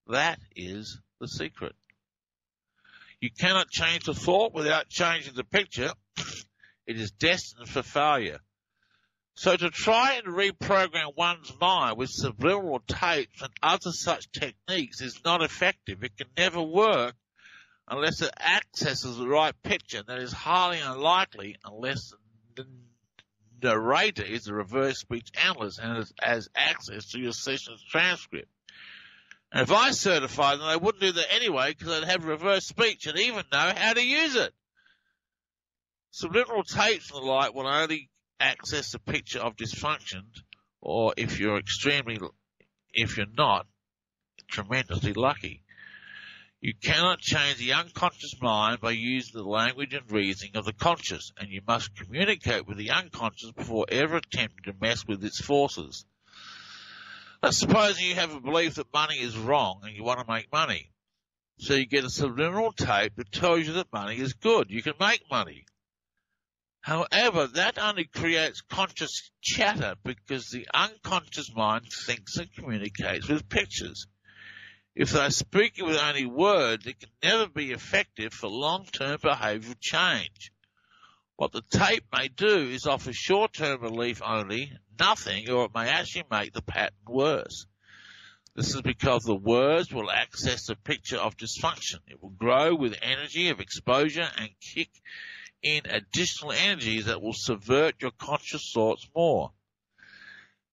That is the secret. You cannot change the thought without changing the picture. It is destined for failure. So to try and reprogram one's mind with subliminal tapes and other such techniques is not effective. It can never work unless it accesses the right picture. That is highly unlikely unless the narrator is a reverse speech analyst and has access to your session's transcript. And if I certified them, they wouldn't do that anyway, because they'd have reverse speech and even know how to use it. Subliminal tapes and the like will only access the picture of dysfunction, or if you're not, tremendously lucky. You cannot change the unconscious mind by using the language and reasoning of the conscious, and you must communicate with the unconscious before ever attempting to mess with its forces. Let's suppose you have a belief that money is wrong and you want to make money. So you get a subliminal tape that tells you that money is good. You can make money. However, that only creates conscious chatter because the unconscious mind thinks and communicates with pictures. If they're speaking with only words, it can never be effective for long-term behavioural change. What the tape may do is offer short-term relief only, nothing, or it may actually make the pattern worse. This is because the words will access the picture of dysfunction. It will grow with energy of exposure and kick in additional energies that will subvert your conscious thoughts more.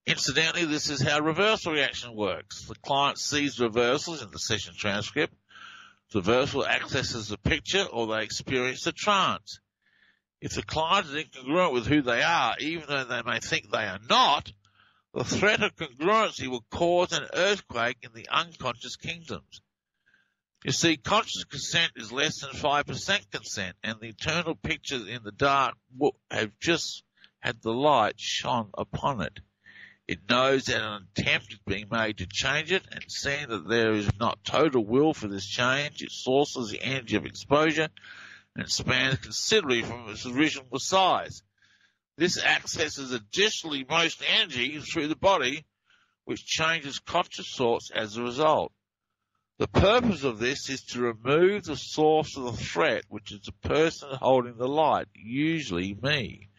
Incidentally, this is how reversal reaction works. The client sees reversals in the session transcript. The reversal accesses the picture or they experience a trance. If the client is incongruent with who they are, even though they may think they are not, the threat of congruency will cause an earthquake in the unconscious kingdoms. You see, conscious consent is less than 5% consent, and the eternal pictures in the dark have just had the light shone upon it. It knows that an attempt is being made to change it, and seeing that there is not total will for this change, it sources the energy of exposure and expands considerably from its original size. This accesses additional emotional energy through the body, which changes conscious thoughts as a result. The purpose of this is to remove the source of the threat, which is the person holding the light, usually me.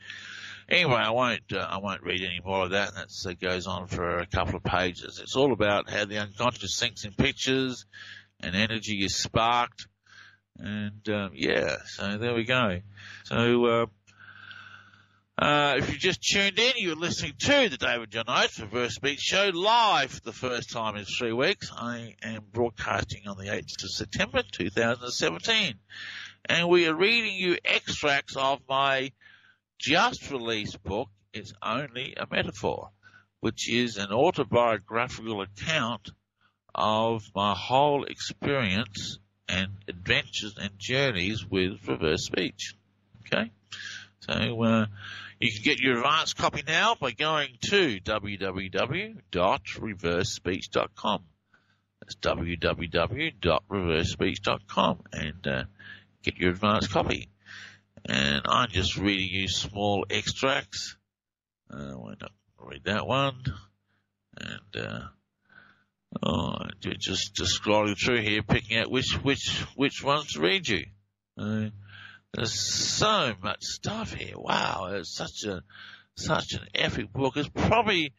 Anyway, I won't read any more of that. That goes on for a couple of pages. It's all about how the unconscious thinks in pictures and energy is sparked. And, so there we go. So, if you just tuned in, you're listening to the David John Oates Reverse Speech Show live for the first time in 3 weeks. I am broadcasting on the 8th of September 2017. And we are reading you extracts of my just released book, It's Only a Metaphor, which is an autobiographical account of my whole experience and adventures and journeys with reverse speech. Okay? So, you can get your advanced copy now by going to www.reversespeech.com. That's www.reversespeech.com and get your advanced copy. And I'm just reading you small extracts. We're not going to read that one. And just scrolling through here, picking out which ones to read you. There's so much stuff here. Wow, it's such an epic book. It's probably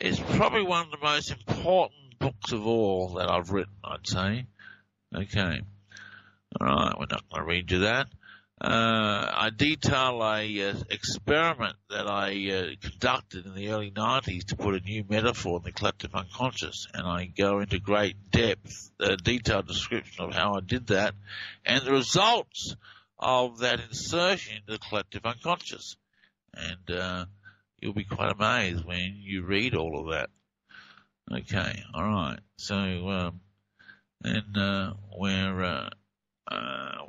one of the most important books of all that I've written, I'd say. Okay. All right, we're not going to read you that. I detail a experiment that I conducted in the early 90s to put a new metaphor in the collective unconscious, and I go into great depth, detailed description of how I did that, and the results of that insertion into the collective unconscious. And you'll be quite amazed when you read all of that. Okay, all right. So,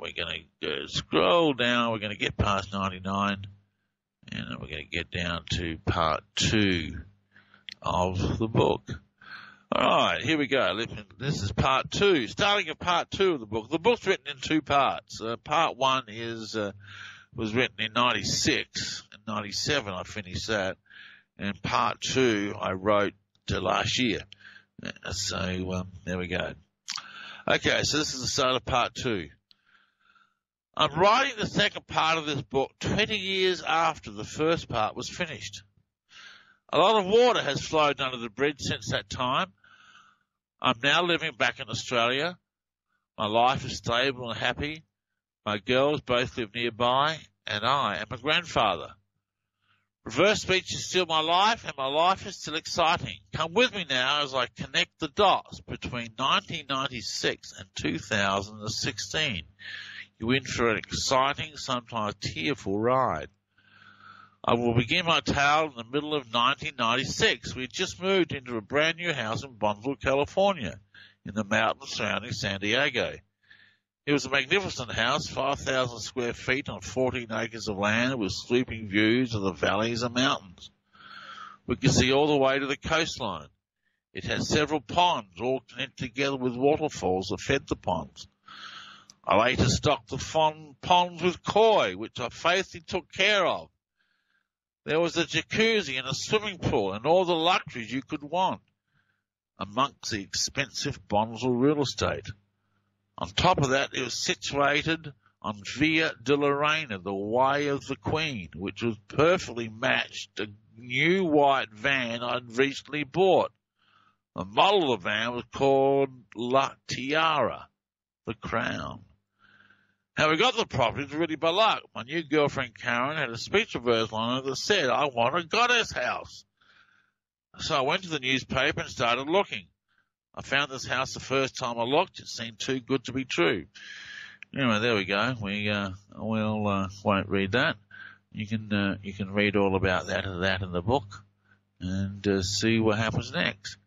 we're going to scroll down. We're going to get past 99, and then we're going to get down to part 2 of the book. All right, here we go. This is part 2. Starting at part 2 of the book. The book's written in 2 parts. Part 1 was written in 96. In 97, I finished that. And part 2, I wrote last year. So, there we go. Okay, so this is the start of part 2. I'm writing the second part of this book 20 years after the first part was finished. A lot of water has flowed under the bridge since that time. I'm now living back in Australia. My life is stable and happy. My girls both live nearby, and I am a grandfather. Reverse speech is still my life, and my life is still exciting. Come with me now as I connect the dots between 1996 and 2016. You're in for an exciting, sometimes tearful ride. I will begin my tale in the middle of 1996. We had just moved into a brand new house in Bonneville, California, in the mountains surrounding San Diego. It was a magnificent house, 5,000 square feet on 14 acres of land with sweeping views of the valleys and mountains. We could see all the way to the coastline. It had several ponds, all connected together with waterfalls that fed the ponds. I later stocked the ponds with koi, which I faithfully took care of. There was a jacuzzi and a swimming pool and all the luxuries you could want amongst the expensive Bonneville real estate. On top of that, it was situated on Via de la Reina, the Way of the Queen, which was perfectly matched a new white van I'd recently bought. The model of the van was called La Tiara, the Crown. How we got the property was really by luck. My new girlfriend Karen had a speech reversal on it that said, I want a goddess house. So I went to the newspaper and started looking. I found this house the first time I looked. It seemed too good to be true. Anyway, there we go. Won't read that. You can read all about that in the book and see what happens next.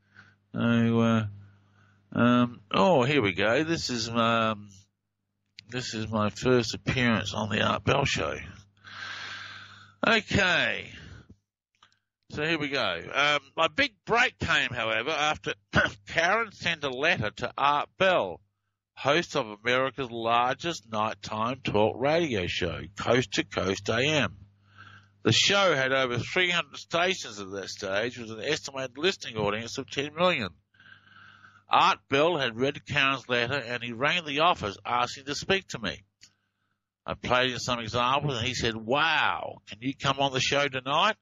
So, here we go. This is my first appearance on the Art Bell Show. Okay. So here we go. My big break came, however, after Karen sent a letter to Art Bell, host of America's largest nighttime talk radio show, Coast to Coast AM. The show had over 300 stations at that stage with an estimated listening audience of 10 million. Art Bell had read Karen's letter and he rang the office asking to speak to me. I played him some examples and he said, wow, can you come on the show tonight?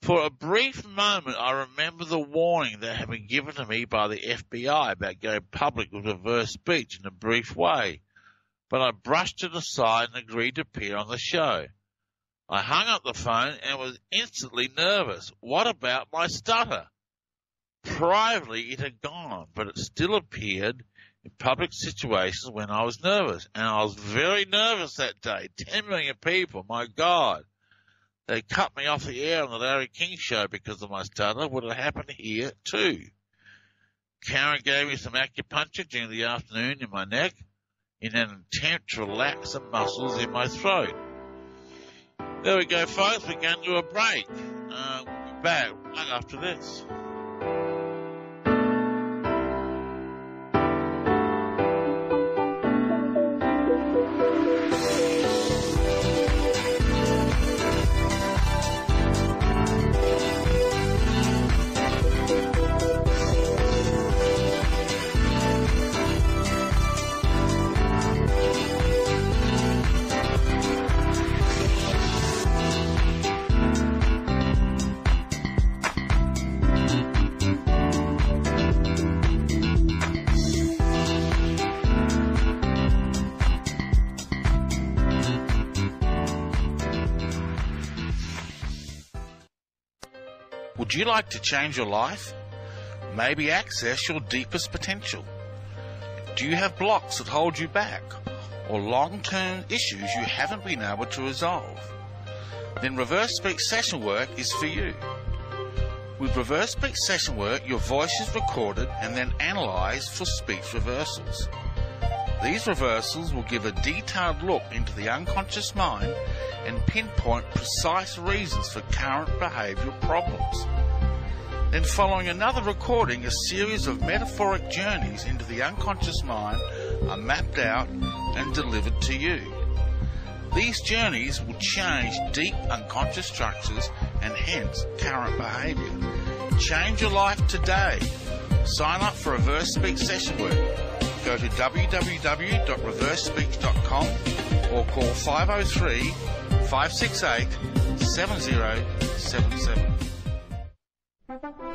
For a brief moment, I remember the warning that had been given to me by the FBI about going public with reverse speech in a brief way, but I brushed it aside and agreed to appear on the show. I hung up the phone and was instantly nervous. What about my stutter? Privately, it had gone, but it still appeared in public situations when I was nervous, and I was very nervous that day. 10 million people, my God. They cut me off the air on the Larry King show because of my stutter. Would it happen here too? Karen gave me some acupuncture during the afternoon in my neck in an attempt to relax the muscles in my throat. There we go, folks. We're going to a break. We'll be back right after this. Would you like to change your life? Maybe access your deepest potential? Do you have blocks that hold you back, or long-term issues you haven't been able to resolve? Then Reverse Speech Session Work is for you. With Reverse Speech Session Work, your voice is recorded and then analysed for speech reversals. These reversals will give a detailed look into the unconscious mind and pinpoint precise reasons for current behavioural problems. Then following another recording, a series of metaphoric journeys into the unconscious mind are mapped out and delivered to you. These journeys will change deep unconscious structures and hence current behaviour. Change your life today. Sign up for Reverse Speech Session Work. Go to www.reversespeech.com or call 503-568-7077.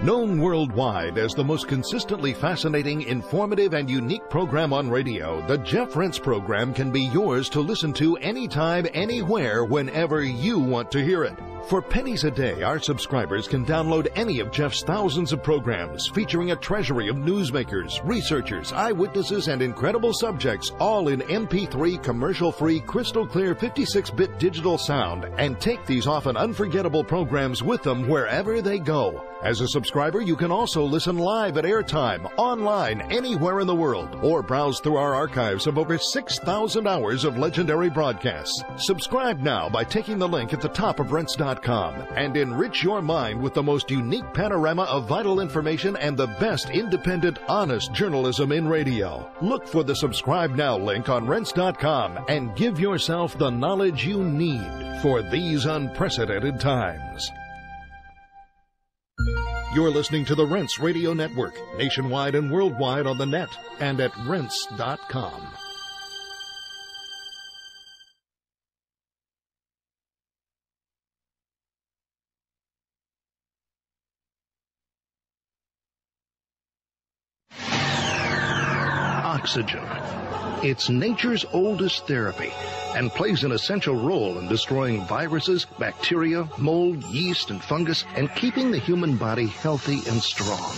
Known worldwide as the most consistently fascinating, informative, and unique program on radio, the Jeff Rense program can be yours to listen to anytime, anywhere, whenever you want to hear it. For pennies a day, our subscribers can download any of Jeff's thousands of programs featuring a treasury of newsmakers, researchers, eyewitnesses, and incredible subjects, all in MP3 commercial-free, crystal-clear 56-bit digital sound, and take these often unforgettable programs with them wherever they go. As a subscriber, you can also listen live at airtime, online, anywhere in the world, or browse through our archives of over 6,000 hours of legendary broadcasts. Subscribe now by taking the link at the top of Rense.com and enrich your mind with the most unique panorama of vital information and the best independent, honest journalism in radio. Look for the Subscribe Now link on Rense.com and give yourself the knowledge you need for these unprecedented times. You're listening to the Rense Radio Network, nationwide and worldwide on the net and at Rense.com. Oxygen. It's nature's oldest therapy and plays an essential role in destroying viruses, bacteria, mold, yeast, and fungus, and keeping the human body healthy and strong.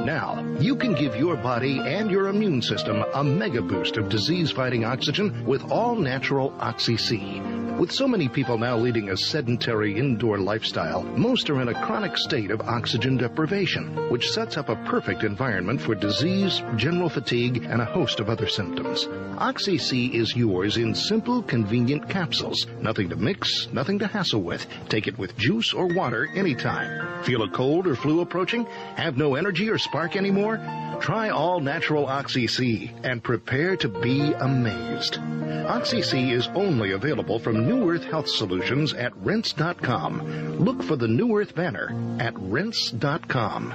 Now, you can give your body and your immune system a mega boost of disease-fighting oxygen with all-natural Oxy-C. With so many people now leading a sedentary indoor lifestyle, most are in a chronic state of oxygen deprivation, which sets up a perfect environment for disease, general fatigue, and a host of other symptoms. Oxy-C is yours in simple, convenient capsules. Nothing to mix, nothing to hassle with. Take it with juice or water anytime. Feel a cold or flu approaching? Have no energy or spark anymore? Try all-natural Oxy-C and prepare to be amazed. Oxy-C is only available from New Earth Health Solutions at Rense.com. Look for the New Earth banner at Rense.com.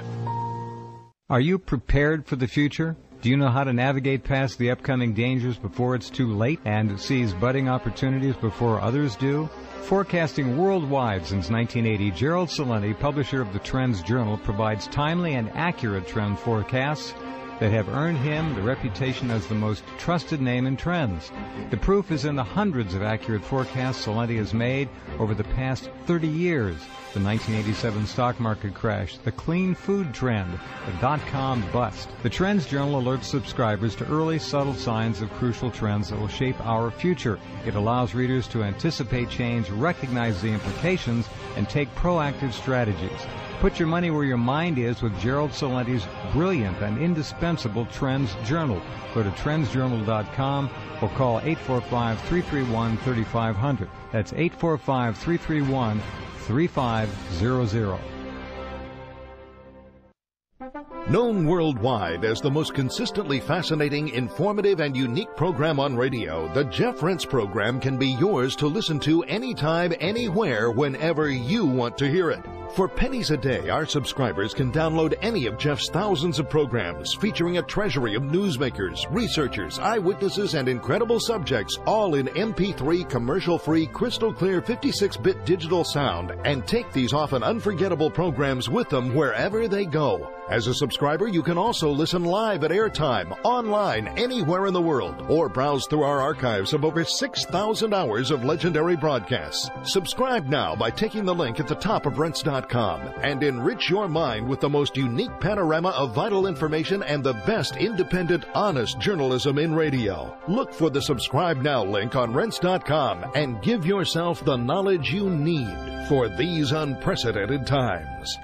Are you prepared for the future? Do you know how to navigate past the upcoming dangers before it's too late and seize budding opportunities before others do? Forecasting worldwide since 1980, Gerald Celente, publisher of the Trends Journal, provides timely and accurate trend forecasts that have earned him the reputation as the most trusted name in trends. The proof is in the hundreds of accurate forecasts Celente has made over the past 30 years. The 1987 stock market crash, the clean food trend, the dot-com bust. The Trends Journal alerts subscribers to early, subtle signs of crucial trends that will shape our future. It allows readers to anticipate change, recognize the implications, and take proactive strategies. Put your money where your mind is with Gerald Salenti's brilliant and indispensable Trends Journal. Go to trendsjournal.com or call 845-331-3500. That's 845-331-3500. Known worldwide as the most consistently fascinating, informative, and unique program on radio, the Jeff Rense program can be yours to listen to anytime, anywhere, whenever you want to hear it. For pennies a day, our subscribers can download any of Jeff's thousands of programs featuring a treasury of newsmakers, researchers, eyewitnesses, and incredible subjects, all in MP3 commercial-free, crystal-clear 56-bit digital sound, and take these often unforgettable programs with them wherever they go. As a subscriber, you can also listen live at airtime, online, anywhere in the world, or browse through our archives of over 6,000 hours of legendary broadcasts. Subscribe now by taking the link at the top of Rense.com and enrich your mind with the most unique panorama of vital information and the best independent, honest journalism in radio. Look for the Subscribe Now link on Rense.com and give yourself the knowledge you need for these unprecedented times.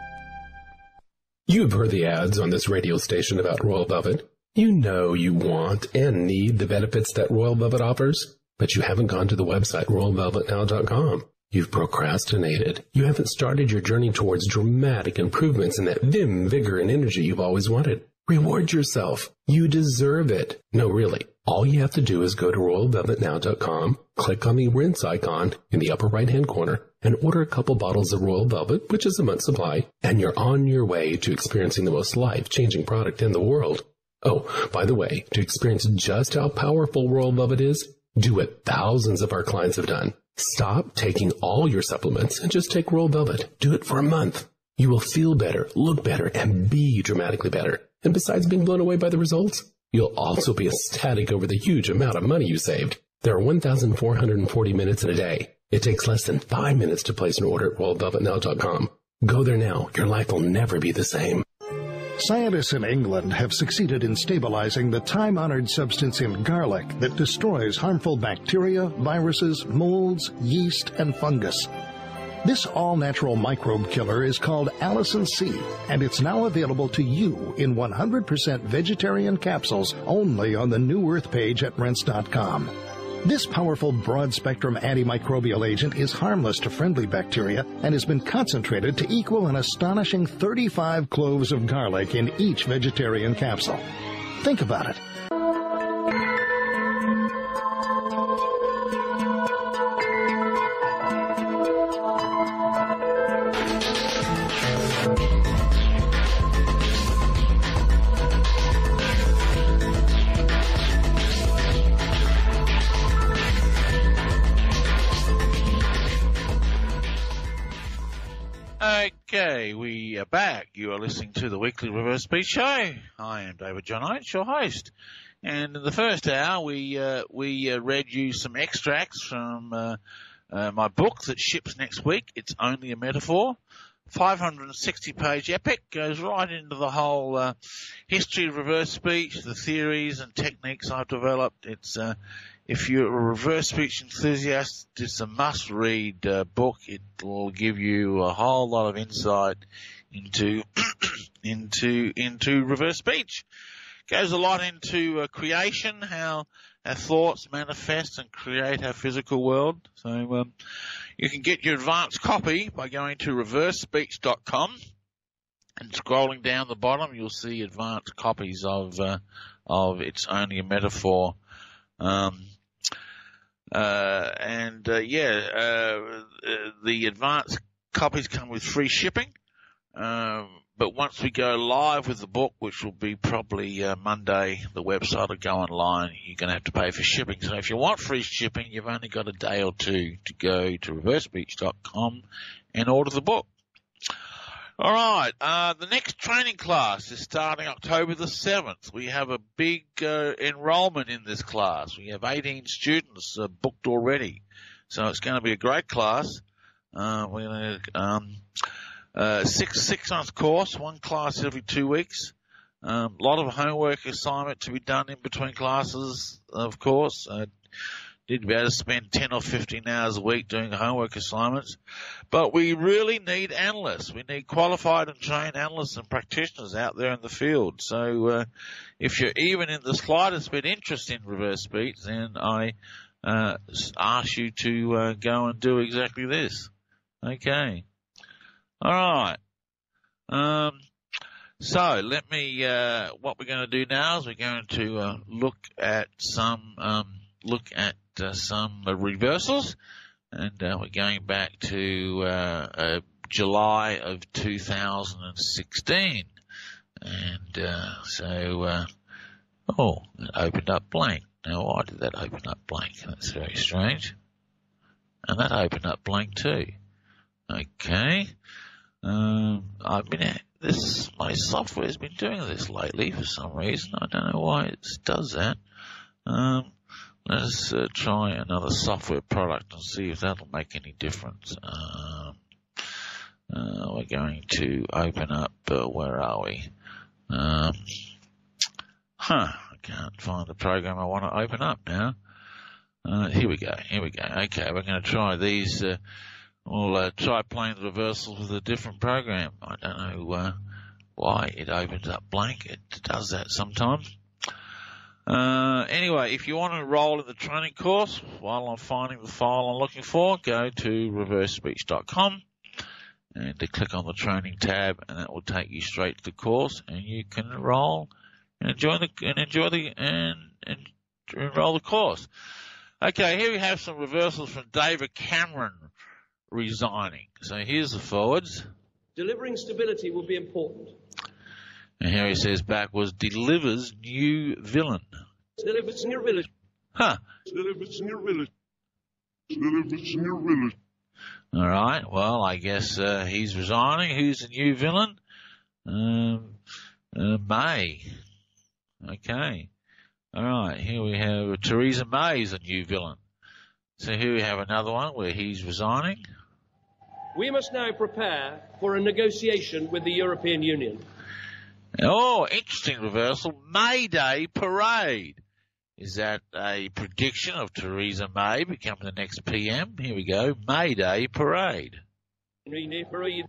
You've heard the ads on this radio station about Royal Velvet. You know you want and need the benefits that Royal Velvet offers, but you haven't gone to the website royalvelvetnow.com. You've procrastinated. You haven't started your journey towards dramatic improvements in that vim, vigor, and energy you've always wanted. Reward yourself. You deserve it. No, really. All you have to do is go to royalvelvetnow.com, click on the rinse icon in the upper right-hand corner, and order a couple bottles of Royal Velvet, which is a month's supply, and you're on your way to experiencing the most life-changing product in the world. Oh, by the way, to experience just how powerful Royal Velvet is, do what thousands of our clients have done. Stop taking all your supplements and just take Royal Velvet. Do it for a month. You will feel better, look better, and be dramatically better. And besides being blown away by the results, you'll also be ecstatic over the huge amount of money you saved. There are 1,440 minutes in a day. It takes less than 5 minutes to place an order at royalvelvetnow.com. Go there now. Your life will never be the same. Scientists in England have succeeded in stabilizing the time-honored substance in garlic that destroys harmful bacteria, viruses, molds, yeast, and fungus. This all-natural microbe killer is called Allicin C, and it's now available to you in 100% vegetarian capsules only on the New Earth page at Rense.com. This powerful broad-spectrum antimicrobial agent is harmless to friendly bacteria and has been concentrated to equal an astonishing 35 cloves of garlic in each vegetarian capsule. Think about it. Okay, we are back. You are listening to the weekly Reverse Speech Show. I am David John Oates, your host. And in the first hour, we read you some extracts from my book that ships next week. It's Only a Metaphor. 560-page epic, goes right into the whole history of reverse speech, the theories and techniques I've developed. It's if you're a reverse speech enthusiast, it's a must-read book. It will give you a whole lot of insight into into reverse speech. Goes a lot into creation, how our thoughts manifest and create our physical world. So you can get your advanced copy by going to reversespeech.com and scrolling down the bottom. You'll see advanced copies of It's Only a Metaphor. The advanced copies come with free shipping. But once we go live with the book, which will be probably Monday, the website will go online. You're going to have to pay for shipping. So if you want free shipping, you've only got a day or two to go to reversespeech.com and order the book. All right. The next training class is starting October the 7th. We have a big enrollment in this class. We have 18 students booked already. So it's going to be a great class. We're going to 6-month course, one class every 2 weeks. Lot of homework assignment to be done in between classes, of course. Did be able to spend 10 or 15 hours a week doing homework assignments. But we really need analysts. We need qualified and trained analysts and practitioners out there in the field. So if you're even in the slightest bit interested in reverse speech, then I ask you to go and do exactly this. Okay. All right. So let me, what we're going to do now is we're going to look at some reversals, and we're going back to July of 2016, and oh, it opened up blank. Now, why did that open up blank? That's very strange. And that opened up blank too. Okay. My software's been doing this lately for some reason. I don't know why it does that. Let's try another software product and see if that'll make any difference. We're going to open up, where are we? I can't find the program I want to open up now. Here we go. Okay, we're going to try these. We'll try playing the reversals with a different program. I don't know why it opens up blank. It does that sometimes. Anyway, if you want to enroll in the training course while I'm finding the file I'm looking for, go to reversespeech.com and click on the training tab, and that will take you straight to the course, and you can enroll and enroll the course. Okay, here we have some reversals from David Cameron resigning. So here's the forwards. Delivering stability will be important. And here he says backwards, delivers new villain. Delivers new villain. Delivers new villain. Delivers new villain. All right. Well, I guess he's resigning. Who's the new villain? May. Okay. All right. Here we have Theresa May's a new villain. So here we have another one where he's resigning. We must now prepare for a negotiation with the European Union. Oh, interesting reversal. May Day Parade. Is that a prediction of Theresa May becoming the next PM? Here we go. May Day Parade. May Parade.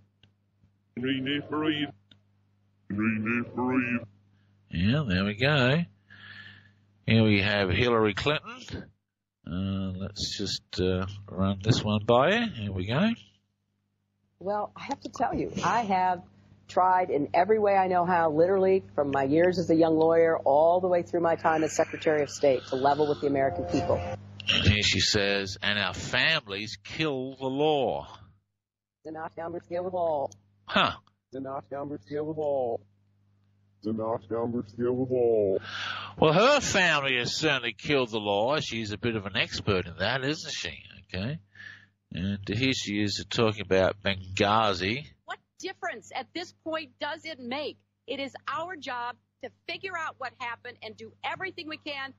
May Parade. May Parade. Yeah, there we go. Here we have Hillary Clinton. Let's just run this one by you. Here we go. Well, I have to tell you, I have tried in every way I know how, literally from my years as a young lawyer all the way through my time as Secretary of State, to level with the American people. And here she says, and our families kill the law. The knockdown kill the law. Huh. The knockdown kill the law. The knockdown kill the law. Well, her family has certainly killed the law. She's a bit of an expert in that, isn't she? Okay. And here she is talking about Benghazi. What difference at this point does it make? It is our job to figure out what happened and do everything we can.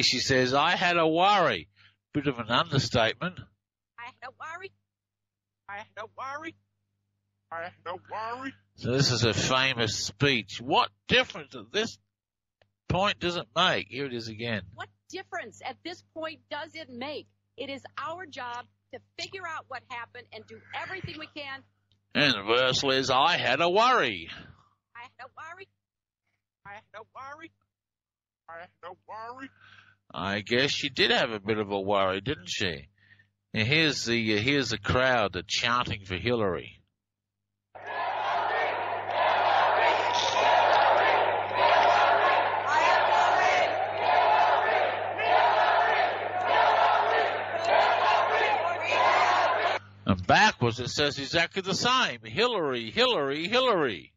She says, I had a worry. Bit of an understatement. I had a worry. I had a worry. I had a worry. So this is a famous speech. What difference at this point does it make? Here it is again. What difference at this point does it make? It is our job to figure out what happened and do everything we can. And the verse is, I had a worry. I had a worry. I had a worry. I had a worry. I guess she did have a bit of a worry, didn't she? And here's the crowd that's chanting for Hillary. And backwards it says exactly the same. Hillary, Hillary, Hillary.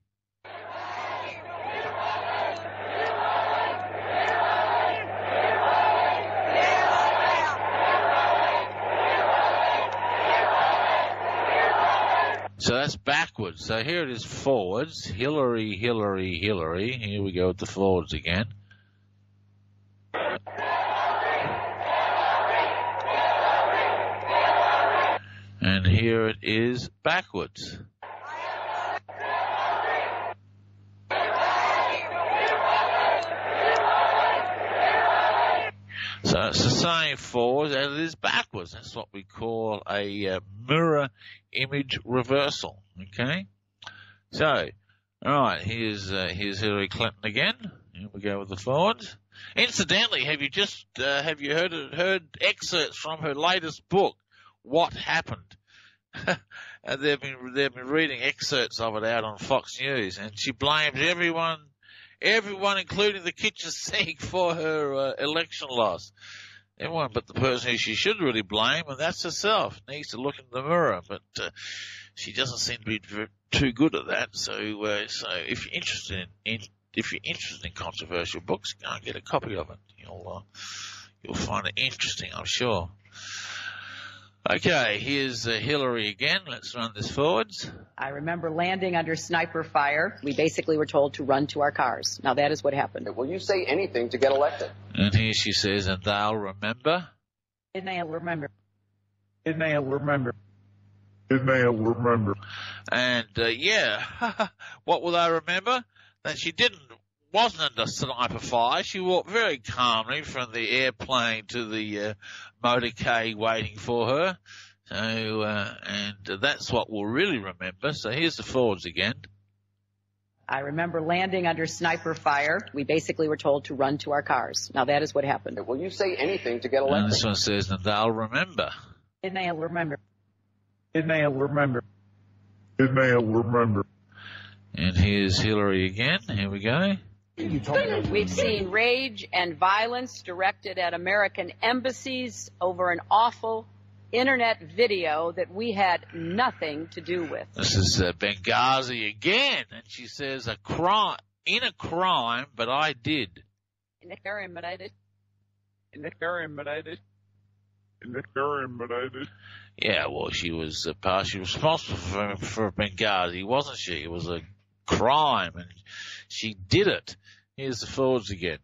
So that's backwards. So here it is forwards. Hillary, Hillary, Hillary. Here we go with the forwards again. And here it is backwards. So It's the same forwards as it is backwards. That's what we call a mirror image reversal. Okay. So, all right. Here's Hillary Clinton again. Here we go with the forwards. Incidentally, have you heard excerpts from her latest book, What Happened? And they've been reading excerpts of it out on Fox News, and she blames everyone, including the kitchen sink, for her election loss. Everyone but the person who she should really blame, and that's herself. Needs to look in the mirror, but she doesn't seem to be too good at that. So if you're interested in controversial books, go and get a copy of it. You'll find it interesting, I'm sure. Okay, here's Hillary again. Let's run this forwards. I remember landing under sniper fire. We basically were told to run to our cars. Now that is what happened. Will you say anything to get elected? And here she says, and they'll remember. And they'll remember. And they'll remember. And they'll remember. And, what will they remember? That she wasn't under sniper fire. She walked very calmly from the airplane to the motorcade waiting for her. So, and that's what we'll really remember. So here's the forwards again. I remember landing under sniper fire. We basically were told to run to our cars. Now that is what happened. Will you say anything to get elected? And this one says, and they'll remember. And they'll remember. And they'll remember. And they'll remember. And here's Hillary again. Here we go. We've seen rage and violence directed at American embassies over an awful internet video that we had nothing to do with. This is Benghazi again, and she says a crime, but I did. Yeah, well, she was partially responsible for Benghazi, wasn't she? It was a crime, and she did it. Here's the forwards again.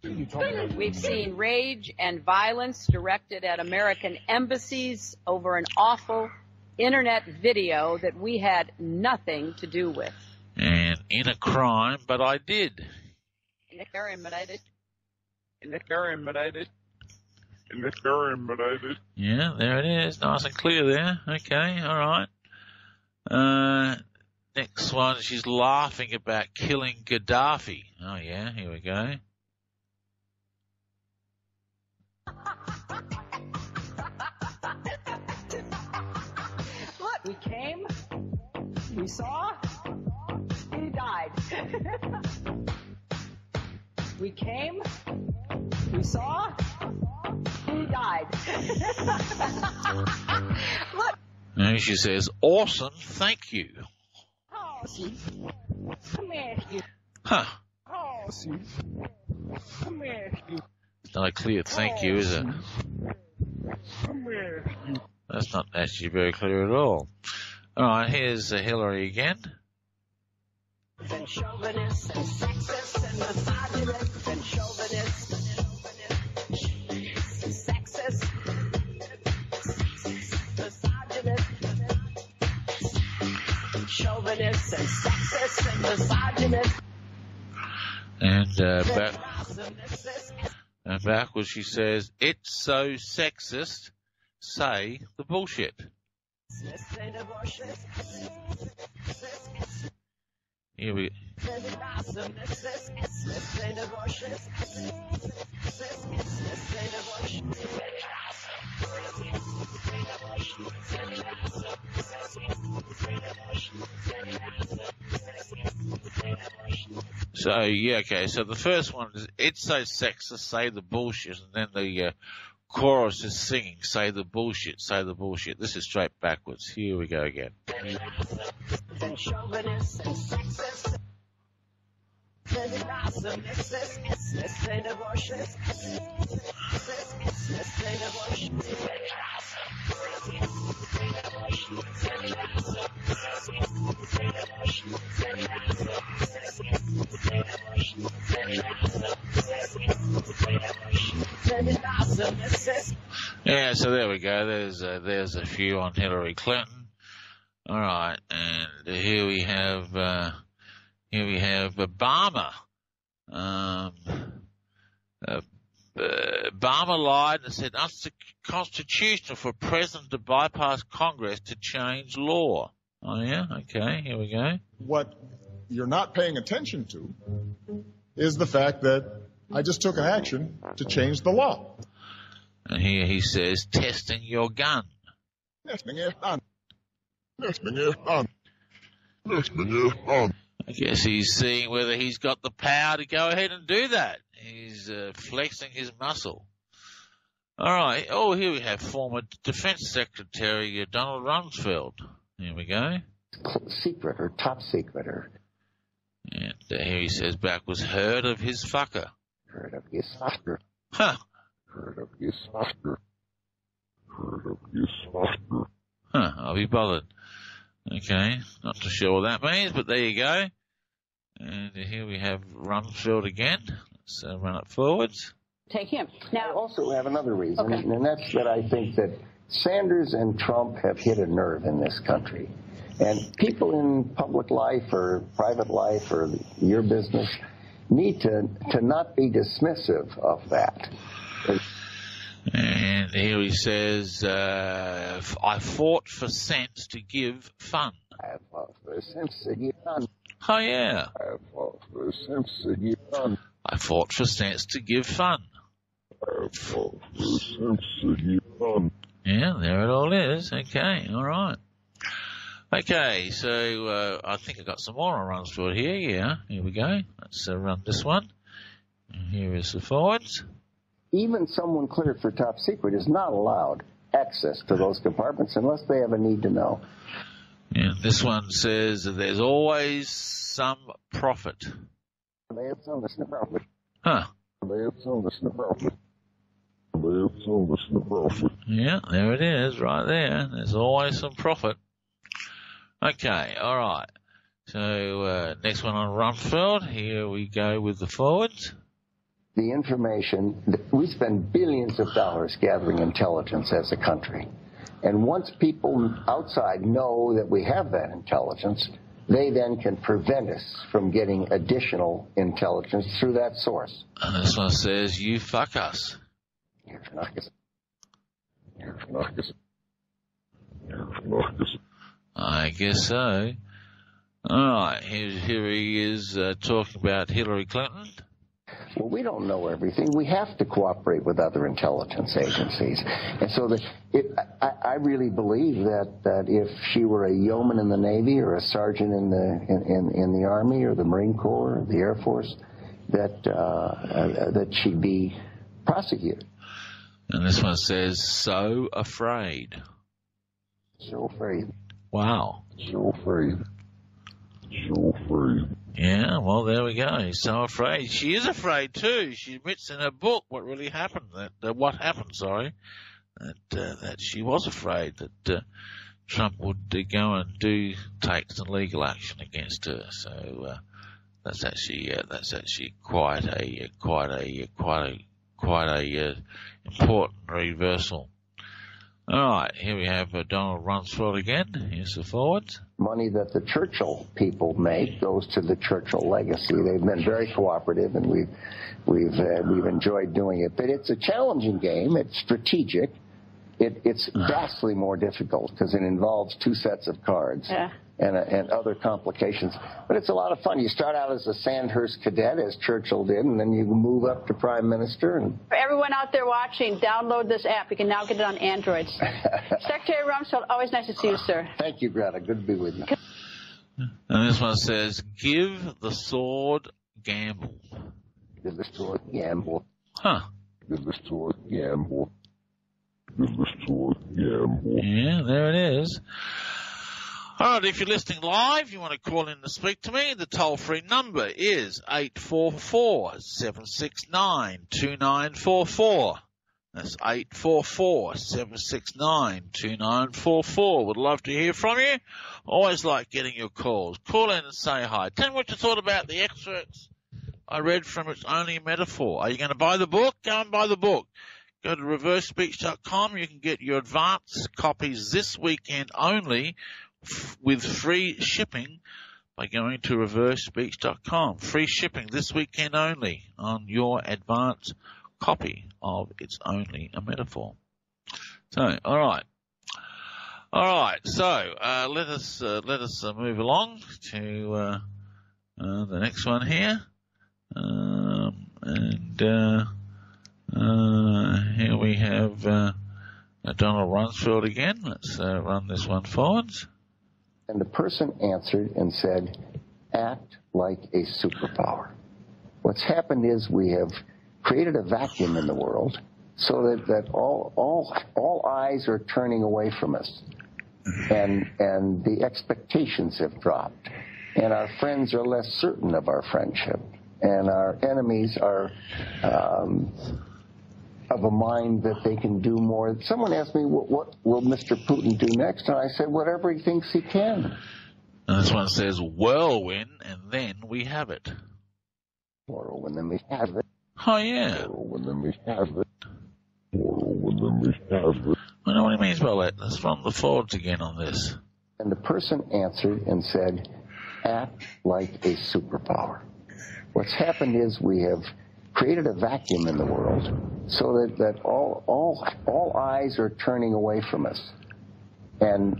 We've seen rage and violence directed at American embassies over an awful internet video that we had nothing to do with. And in a crime, but I did. Yeah, there it is. Nice and clear there. Okay, all right. Next one, she's laughing about killing Gaddafi. Oh, yeah, here we go. Look, we came, we saw, he died. We came, we saw, he died. Look. And she says, awesome, thank you. Come here. Huh. Come here. It's not a clear thank you, is it? That's not actually very clear at all. All right, here's Hillary again. And chauvinists and sexists and misogynists and chauvinists and sexists, misogynists, chauvinists and sexists and misogynists. And backwards she says, it's so sexist, say the bullshit. Here we So, yeah, okay, so the first one is, it's so sexist, say the bullshit, and then the chorus is singing, say the bullshit, say the bullshit. This is straight backwards. Here we go again. And chauvinists and sexists. Yeah, so there we go. There's a few on Hillary Clinton. All right, and here we have Obama. Obama lied and said unconstitutional for president to bypass Congress to change law. Oh, yeah? Okay, here we go. What you're not paying attention to is the fact that I just took action to change the law. And here he says, testing your gun. Testing your gun. Testing your gun. Testing your gun. I guess he's seeing whether he's got the power to go ahead and do that. He's flexing his muscle. All right. Oh, here we have former Defense Secretary Donald Rumsfeld. Here we go. Secret or top secret or. And here he says back was heard of his fucker. Heard of his fucker. Huh. Heard of his fucker. Heard of his fucker. Huh. I'll be bothered. Okay. Not too sure what that means, but there you go. And here we have Rumsfeld again. Let's run it forwards. Take him. Now, I also have another reason, okay. And that's that I think that Sanders and Trump have hit a nerve in this country. And people in public life or private life or your business need to not be dismissive of that. And here he says, I fought for sense to give fun. I fought for sense to give fun. Oh, yeah. I fought for sense to give fun. I fought for sense to give fun. I fought for sense to give fun. Yeah, there it all is. Okay, all right. Okay, so I think I got some more on Rumsfeld here. Yeah, here we go. Let's run this one. And here is the forwards. Even someone cleared for top secret is not allowed access to those compartments unless they have a need to know. Yeah, this one says that there's always some profit. There's some profit. Huh. There's some profit. There's some profit. Yeah, there it is, right there. There's always some profit. Okay, all right. So next one on Rumsfeld. Here we go with the forwards. The information, we spend billions of dollars gathering intelligence as a country. And once people outside know that we have that intelligence, they then can prevent us from getting additional intelligence through that source. And this one says, you fuck us. I guess so. All right, here he is talking about Hillary Clinton. Well, we don't know everything. We have to cooperate with other intelligence agencies. And so I really believe that if she were a yeoman in the Navy or a sergeant in the Army or the Marine Corps or the Air Force, that she'd be prosecuted. And this one says, so afraid. So afraid. Wow. So afraid. So afraid. Yeah, well, there we go. He's so afraid. She is afraid, too. She admits in her book what really happened, that she was afraid that Trump would go and take some legal action against her. So that's actually quite a important reversal. All right, here we have Donald Rumsfeld again. Here's the forwards. Money that the Churchill people make goes to the Churchill legacy. They've been very cooperative, and we've enjoyed doing it. But it's a challenging game. It's strategic. It's vastly more difficult because it involves two sets of cards. Yeah. And other complications. But it's a lot of fun. You start out as a Sandhurst cadet, as Churchill did, and then you move up to prime minister. And for everyone out there watching, download this app. You can now get it on Androids. Secretary Rumsfeld, always nice to see you, sir. Thank you, Greta. Good to be with you. And this one says, give the sword gamble. Give the sword gamble. Huh. Give the sword gamble. Give the sword gamble. Yeah, there it is. All right, if you're listening live, you want to call in to speak to me, the toll-free number is 844-769-2944. That's 844-769-2944. Would love to hear from you. Always like getting your calls. Call in and say hi. Tell me what you thought about the excerpts I read from It's Only a Metaphor. Are you going to buy the book? Go and buy the book. Go to reversespeech.com. You can get your advance copies this weekend only with free shipping by going to reversespeech.com. Free shipping this weekend only on your advance copy of It's Only a Metaphor. So, all right. So, let us move along to, the next one here. Here we have, Donald Rumsfeld again. Let's, run this one forwards. And the person answered and said, act like a superpower. What's happened is we have created a vacuum in the world so that all eyes are turning away from us. And the expectations have dropped. And our friends are less certain of our friendship. And our enemies are of a mind that they can do more. Someone asked me, what will Mr. Putin do next? And I said, whatever he thinks he can. And this one says, whirlwind, and then we have it. Whirlwind, then we have it. Oh, yeah. Whirlwind, then we have it. Whirlwind, then we have it. I know what he means by that. Let's run the forwards again on this. And the person answered and said, act like a superpower. What's happened is we have created a vacuum in the world so that all eyes are turning away from us. And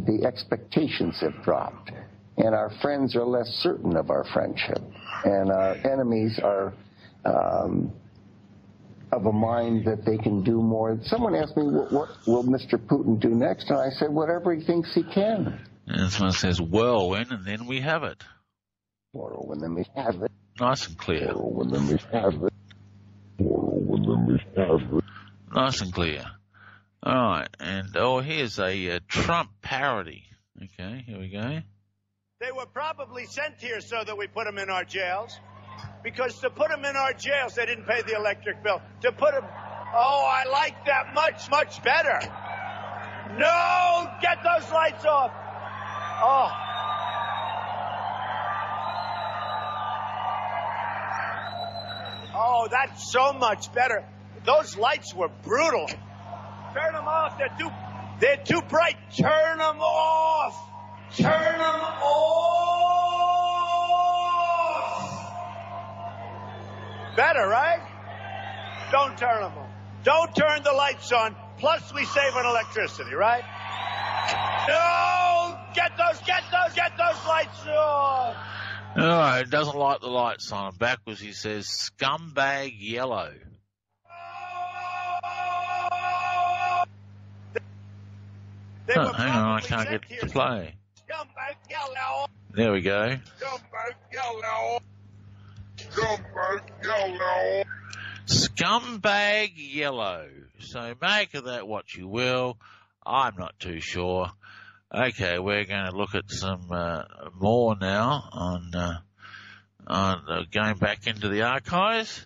the expectations have dropped. And our friends are less certain of our friendship. And our enemies are of a mind that they can do more. Someone asked me, what will Mr. Putin do next? And I said, whatever he thinks he can. And this one says, whirlwind, and then we have it. Whirlwind, then we have it. Nice and clear. Whirlwind, then we have it. Whirlwind, then we have it. Nice and clear. All right, and here's a Trump parody. Okay, here we go. They were probably sent here so that we put them in our jails. Because to put them in our jails, they didn't pay the electric bill. To put them, I like that much, much better. No, get those lights off. Oh, that's so much better. Those lights were brutal. Turn them off. They're too bright. Turn them off. Turn them off. Better, right? Don't turn them on. Don't turn the lights on. Plus, we save on electricity, right? No! Get those lights off. No, he doesn't like the lights on. Backwards, he says, scumbag yellow. Hang on, I can't get it to play. Scumbag yellow. There we go. Scumbag yellow. Scumbag yellow. Scumbag yellow. So make of that what you will. I'm not too sure. Okay, we're going to look at some more now on going back into the archives.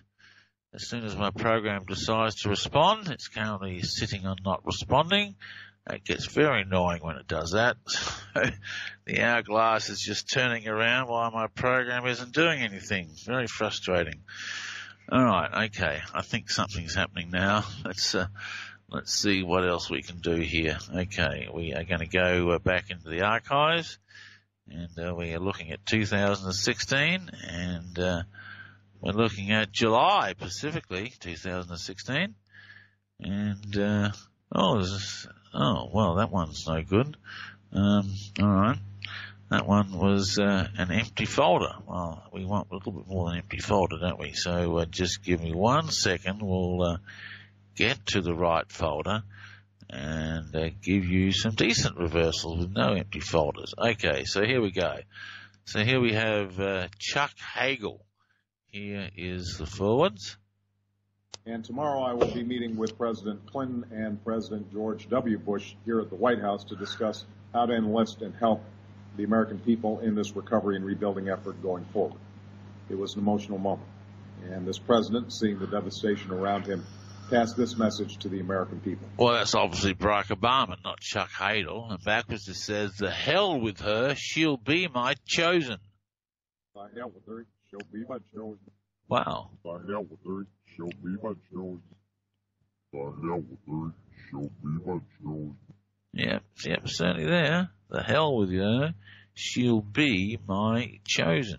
As soon as my program decides to respond, it's currently sitting on not responding. It gets very annoying when it does that. The hourglass is just turning around while my program isn't doing anything. Very frustrating. All right, okay. I think something's happening now. Let's see what else we can do here. Okay, we are going to go back into the archives, and we are looking at 2016, and we're looking at July, specifically, 2016. And, well, that one's no good. All right. That one was an empty folder. Well, we want a little bit more than an empty folder, don't we? So just give me 1 second. We'll get to the right folder and give you some decent reversals with no empty folders. Okay, so here we go. So here we have Chuck Hagel. Here is the forwards. And tomorrow I will be meeting with President Clinton and President George W. Bush here at the White House to discuss how to enlist and help the American people in this recovery and rebuilding effort going forward. It was an emotional moment. And this president, seeing the devastation around him, passed this message to the American people. Well, that's obviously Barack Obama, not Chuck Hagel. And backwards it says, the hell with her, she'll be my chosen. By hell with her, she'll be my chosen. Wow. By hell with her, she'll be my chosen. By hell with her, she'll be my chosen. Yep, certainly there. The hell with her, she'll be my chosen.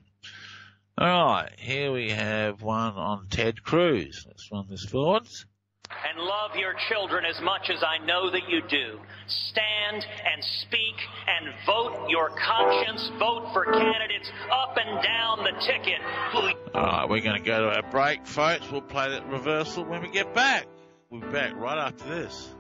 All right, here we have one on Ted Cruz. Let's run this forward. And love your children as much as I know that you do. Stand and speak and vote your conscience. Vote for candidates up and down the ticket. All right, we're going to go to our break, folks. We'll play that reversal when we get back. We'll be back right after this.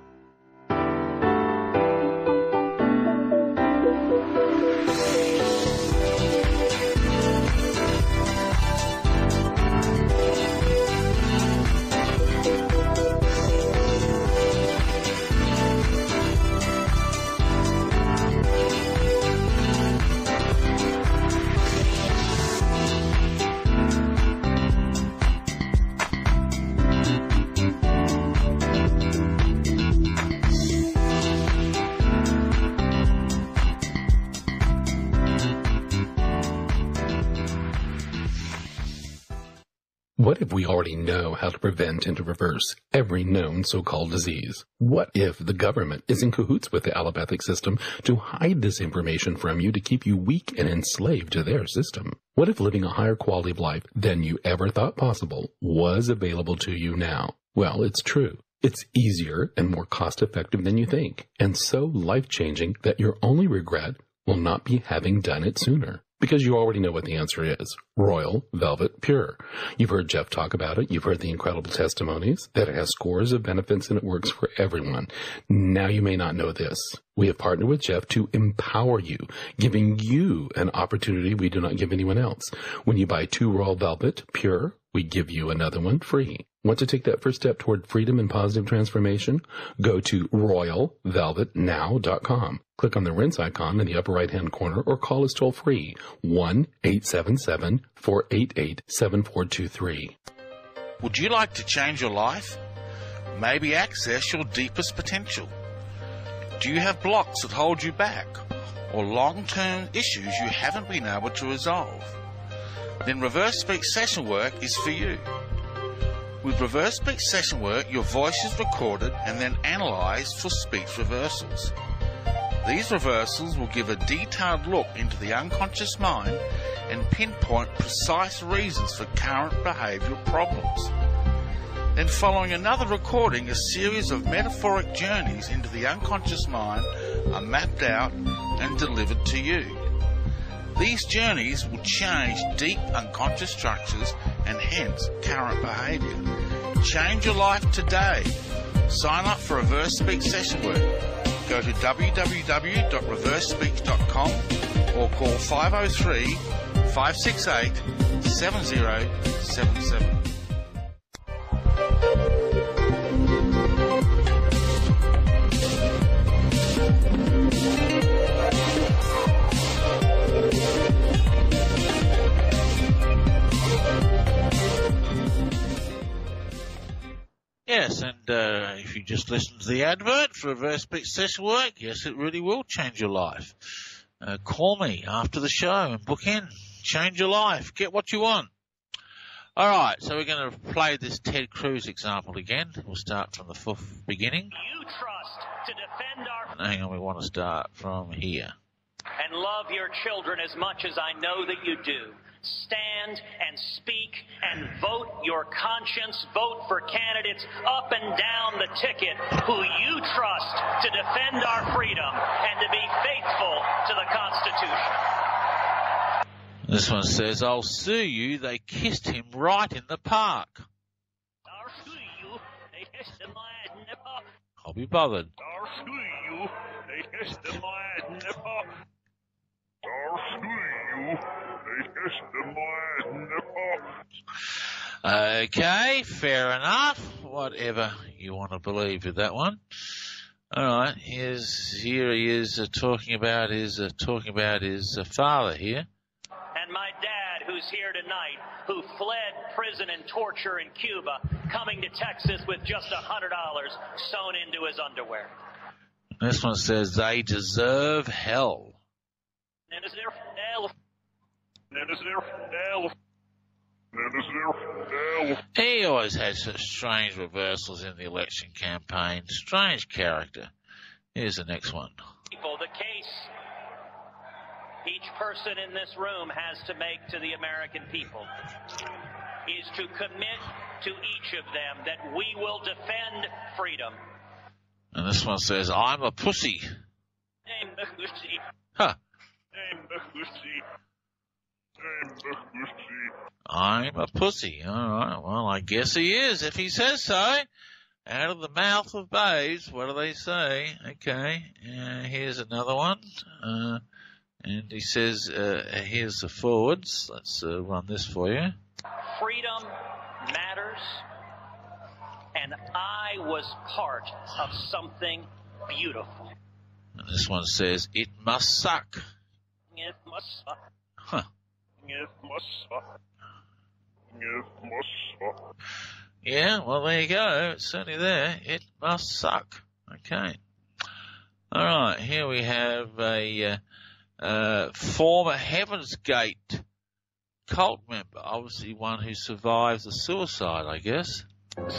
What if we already know how to prevent and to reverse every known so-called disease? What if the government is in cahoots with the allopathic system to hide this information from you to keep you weak and enslaved to their system? What if living a higher quality of life than you ever thought possible was available to you now? Well, it's true. It's easier and more cost-effective than you think, and so life-changing that your only regret will not be having done it sooner. Because you already know what the answer is. Royal Velvet Pure. You've heard Jeff talk about it. You've heard the incredible testimonies that it has scores of benefits and it works for everyone. Now you may not know this. We have partnered with Jeff to empower you, giving you an opportunity we do not give anyone else. When you buy 2 Royal Velvet Pure, we give you another one free. Want to take that first step toward freedom and positive transformation? Go to royalvelvetnow.com. Click on the rinse icon in the upper right-hand corner or call us toll-free, 1-877-488-7423. Would you like to change your life? Maybe access your deepest potential? Do you have blocks that hold you back? Or long-term issues you haven't been able to resolve? Then Reverse Speech Session Work is for you. With Reverse Speech Session Work, your voice is recorded and then analysed for speech reversals. These reversals will give a detailed look into the unconscious mind and pinpoint precise reasons for current behavioural problems. Then following another recording, a series of metaphoric journeys into the unconscious mind are mapped out and delivered to you. These journeys will change deep unconscious structures and hence current behaviour. Change your life today. Sign up for Reverse Speech Session Work. Go to www.reversespeech.com or call 503-568-7077. Yes, and if you just listen to the advert for Reverse Speech Session Work, yes, it really will change your life. Call me after the show and book in. Change your life. Get what you want. All right, so we're going to play this Ted Cruz example again. We'll start from the beginning. You trust to defend our... Hang on, we want to start from here. And love your children as much as I know that you do. Stand and speak and vote your conscience. Vote for candidates up and down the ticket who you trust to defend our freedom and to be faithful to the Constitution. This one says, I'll sue you. They kissed him right in the park. I'll sue you. They kissed him right in the park. I'll be bothered. I'll sue you. They kissed him right in the park. I'll sue you. Okay, fair enough. Whatever you want to believe with that one. All right, here he is talking about his father here. And my dad, who's here tonight, who fled prison and torture in Cuba, coming to Texas with just $100 sewn into his underwear. This one says they deserve hell. And is there hell? He always had such strange reversals in the election campaign. Strange character. Here's the next one. The case each person in this room has to make to the American people is to commit to each of them that we will defend freedom. And this one says, I'm a pussy. I'm a pussy. Huh. I'm a pussy. I'm a pussy. All right. Well, I guess he is, if he says so. Out of the mouth of babes, what do they say? Okay. Here's another one. And he says, here's the forwards. Let's run this for you. Freedom matters, and I was part of something beautiful. And this one says, it must suck. It must suck. Huh. It must suck. It must suck. Yeah, well, there you go. It's certainly there. It must suck. Okay. All right. Here we have a former Heaven's Gate cult member, obviously one who survived the suicide, I guess.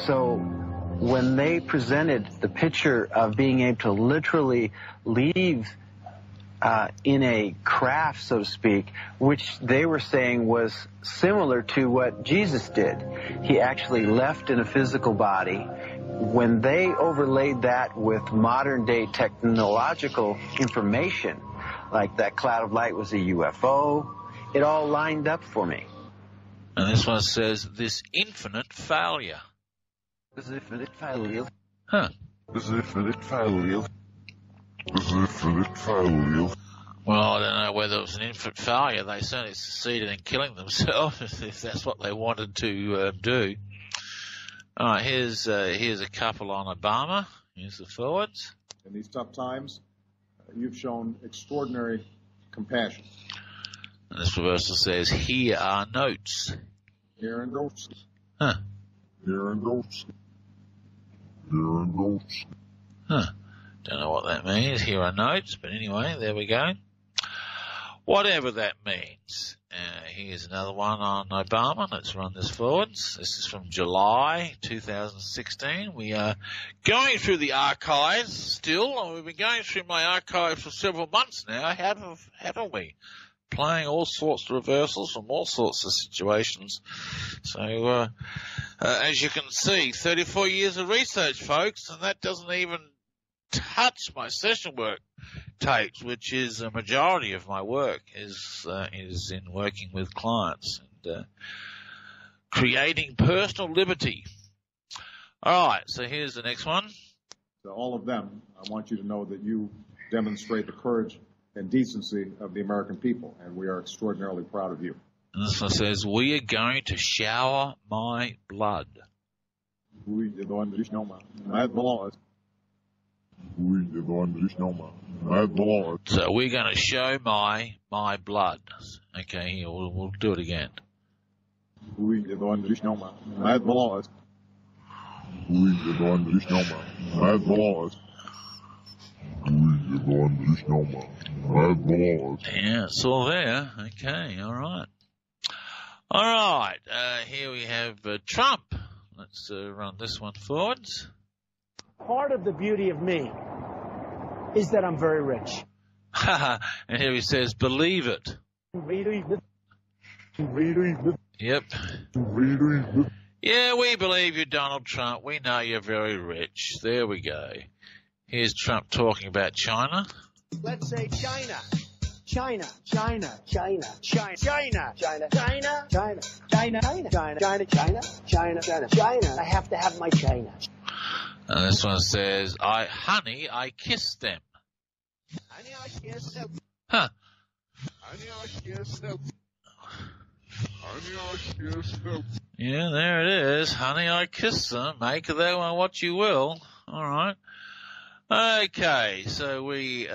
So when they presented the picture of being able to literally leave in a craft, so to speak, which they were saying was similar to what Jesus did. He actually left in a physical body. When they overlaid that with modern-day technological information, like that cloud of light was a UFO, it all lined up for me. And this one says, this infinite failure. This infinite failure. Huh. This infinite failure. This infinite failure. Well, I don't know whether it was an infinite failure. They certainly succeeded in killing themselves, if that's what they wanted to do. All right, here's a couple on Obama. Here's the forwards. In these tough times, you've shown extraordinary compassion. And this reversal says, here are notes. Here are notes. Huh. Here are notes. Here are notes. Huh. Don't know what that means. Here are notes, but anyway, there we go. Whatever that means. Here's another one on Obama. Let's run this forwards. This is from July 2016. We are going through the archives still. We've been going through my archives for several months now, haven't we? Playing all sorts of reversals from all sorts of situations. So, as you can see, 34 years of research, folks, and that doesn't even touch my session work tapes, which is a majority of my work is in working with clients and creating personal liberty. All right, so here's the next one. To all of them, I want you to know that you demonstrate the courage and decency of the American people, and we are extraordinarily proud of you. And this one says, we are going to shower my blood. So we're going to show my blood. Okay, here, we'll do it again. Yeah, it's all there. Okay, all right. All right, here we have Trump. Let's run this one forwards. Part of the beauty of me is that I'm very rich. And here he says, believe it. Yep. Yeah, we believe you, Donald Trump. We know you're very rich. There we go. Here's Trump talking about China. Let's say China. China, China, China, China, China, China, China, China, China, China, China, China, China, China, China. I have to have my China. And this one says, honey, I kissed them. Honey, I kissed them. Huh. Honey, I kissed them. Honey, I kissed them. Yeah, there it is. Honey, I kissed them. Make of that one what you will. All right. Okay, so we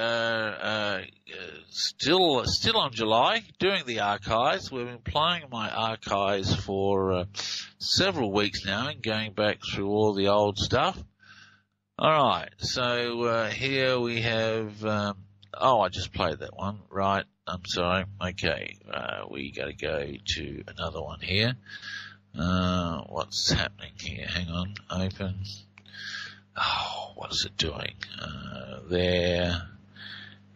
still on July, doing the archives. We've been playing my archives for several weeks now and going back through all the old stuff. All right, so here we have. I just played that one. Right, I'm sorry. Okay, we got to go to another one here. What's happening here? Hang on, open. Oh, what is it doing? There.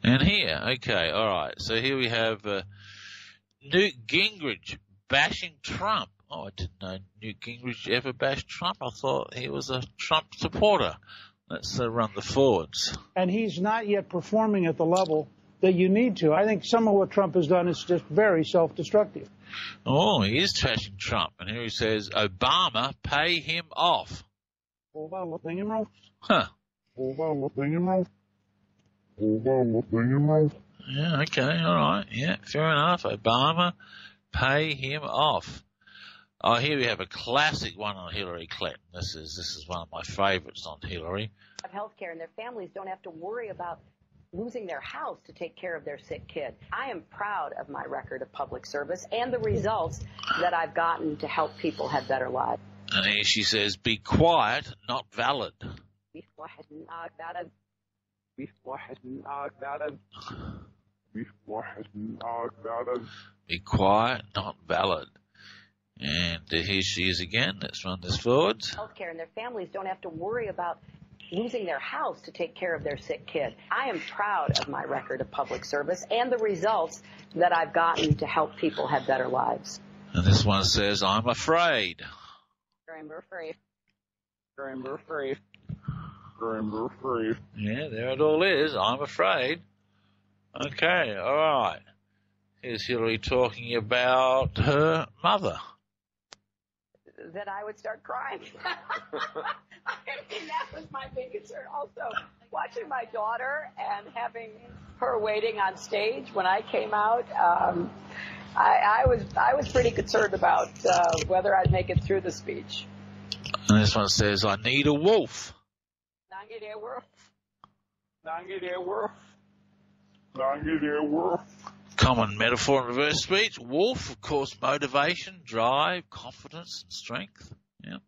And here, okay, all right. So here we have Newt Gingrich bashing Trump. Oh, I didn't know Newt Gingrich ever bashed Trump. I thought he was a Trump supporter. Let's run the forwards. And he's not yet performing at the level that you need to. I think some of what Trump has done is just very self-destructive. Oh, he is trashing Trump. And here he says, Obama, pay him off. Huh. Yeah, okay, all right. Yeah, fair enough. Obama, pay him off. Oh, here we have a classic one on Hillary Clinton. This is one of my favorites on Hillary. Health care, and their families don't have to worry about losing their house to take care of their sick kid. I am proud of my record of public service and the results that I've gotten to help people have better lives. And here she says, be quiet, not valid. Be quiet, not valid. Be quiet, not valid. And here she is again. Let's run this forward. Health care, and their families don't have to worry about losing their house to take care of their sick kid. I am proud of my record of public service and the results that I've gotten to help people have better lives. And this one says, I'm afraid. I'm afraid. I'm afraid. I'm afraid. Yeah, there it all is. I'm afraid. Okay, all right. Here's Hillary talking about her mother. That I would start crying. I mean, that was my big concern. Also, watching my daughter and having her waiting on stage when I came out, I was pretty concerned about whether I'd make it through the speech. And this one says, I need a wolf. I need a wolf. I need a wolf. I need a wolf. Common metaphor in reverse speech. Wolf, of course, motivation, drive, confidence, and strength. Yeah.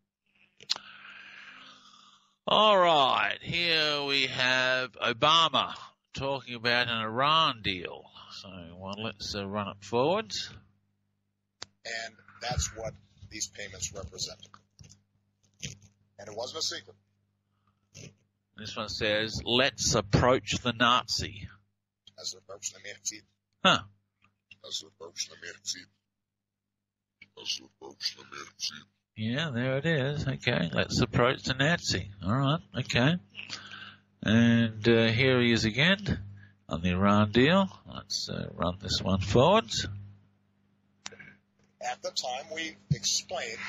All right. Here we have Obama talking about an Iran deal. So, well, let's run it forwards. And that's what these payments represent. And it wasn't a secret. This one says, let's approach the Nazi. As approach the Nazi. Huh. Yeah, there it is. Okay, let's approach the Nazi. All right, okay. And here he is again on the Iran deal. Let's run this one forwards. At the time, we explained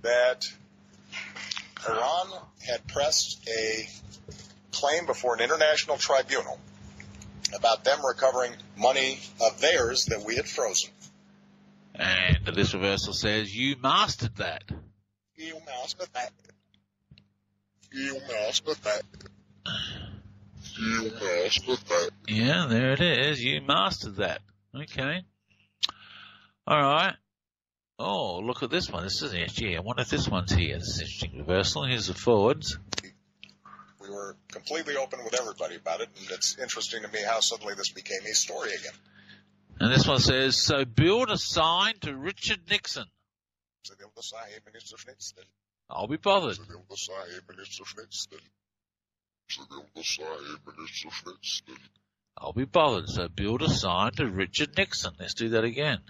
that Iran had pressed a claim before an international tribunal about them recovering money of theirs that we had frozen. And this reversal says, you mastered that. You mastered that. You mastered that. You mastered that. Yeah, there it is. You mastered that. Okay. All right. Oh, look at this one. This is interesting. I wonder if this one's here. This is interesting reversal. Here's the forwards. We were completely open with everybody about it, and it's interesting to me how suddenly this became a story again. And this one says, so build a sign to Richard Nixon. I'll be bothered. I'll be bothered. So build a sign to Richard Nixon. Let's do that again.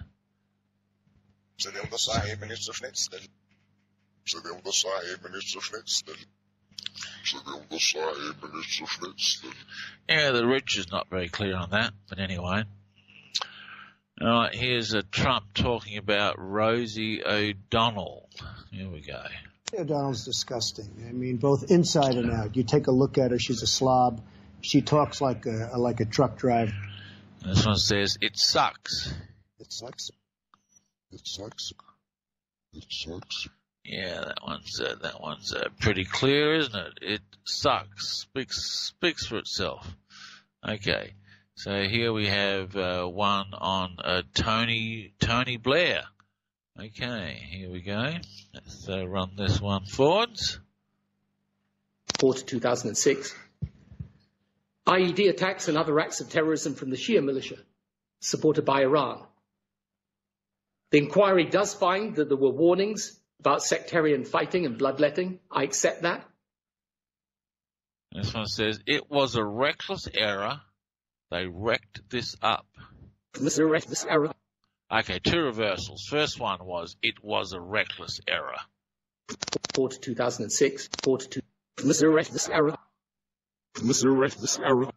Yeah, the rich is not very clear on that, but anyway. All right, here's Trump talking about Rosie O'Donnell. Here we go. O'Donnell's disgusting. I mean, both inside and out. You take a look at her; she's a slob. She talks like a truck driver. And this one says, "It sucks." It sucks. It sucks. It sucks. Yeah, that one's pretty clear, isn't it? It sucks. Speaks for itself. Okay, so here we have one on Tony Blair. Okay, here we go. Let's run this one forwards. 2006. IED attacks and other acts of terrorism from the Shia militia, supported by Iran. The inquiry does find that there were warnings about sectarian fighting and bloodletting. I accept that. This one says, it was a reckless error they wrecked this up. Okay, two reversals. First one was, it was a reckless error. 4 to 2006, 4 to 2. Reckless error. Reckless error.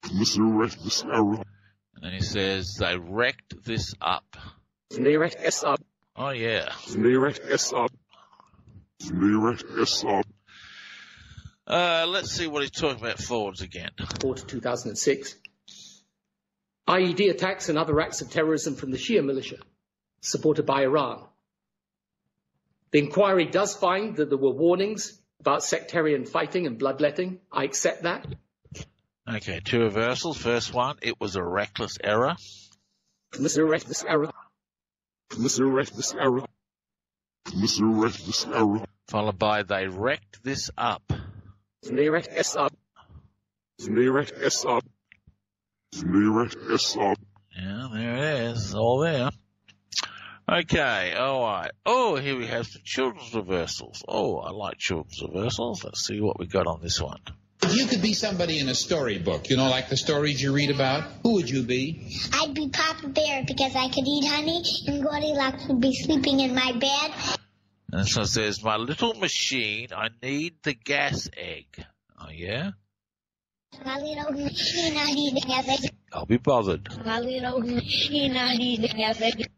Reckless error. And then he says, they wrecked this up. They wrecked this up. Oh, yeah. They wrecked this up. They wrecked this up. Let's see what he's talking about forwards again. 4 to 2006. IED attacks and other acts of terrorism from the Shia militia, supported by Iran. The inquiry does find that there were warnings about sectarian fighting and bloodletting. I accept that. Okay, two reversals. First one, it was a reckless error. Reckless error. Reckless error. Reckless error. Followed by, they wrecked this up. They wrecked this up. They wrecked this up. They wrecked this up. Yeah, there it is. All there. Okay, all right. Oh, here we have some children's reversals. Oh, I like children's reversals. Let's see what we got on this one. If you could be somebody in a storybook, you know, like the stories you read about, who would you be? I'd be Papa Bear because I could eat honey, and Goldilocks would be sleeping in my bed. And so it says, my little machine, I need the gas egg. Oh, yeah? My little machine, I need the gas egg. I'll be bothered. My little machine, I need the gas egg.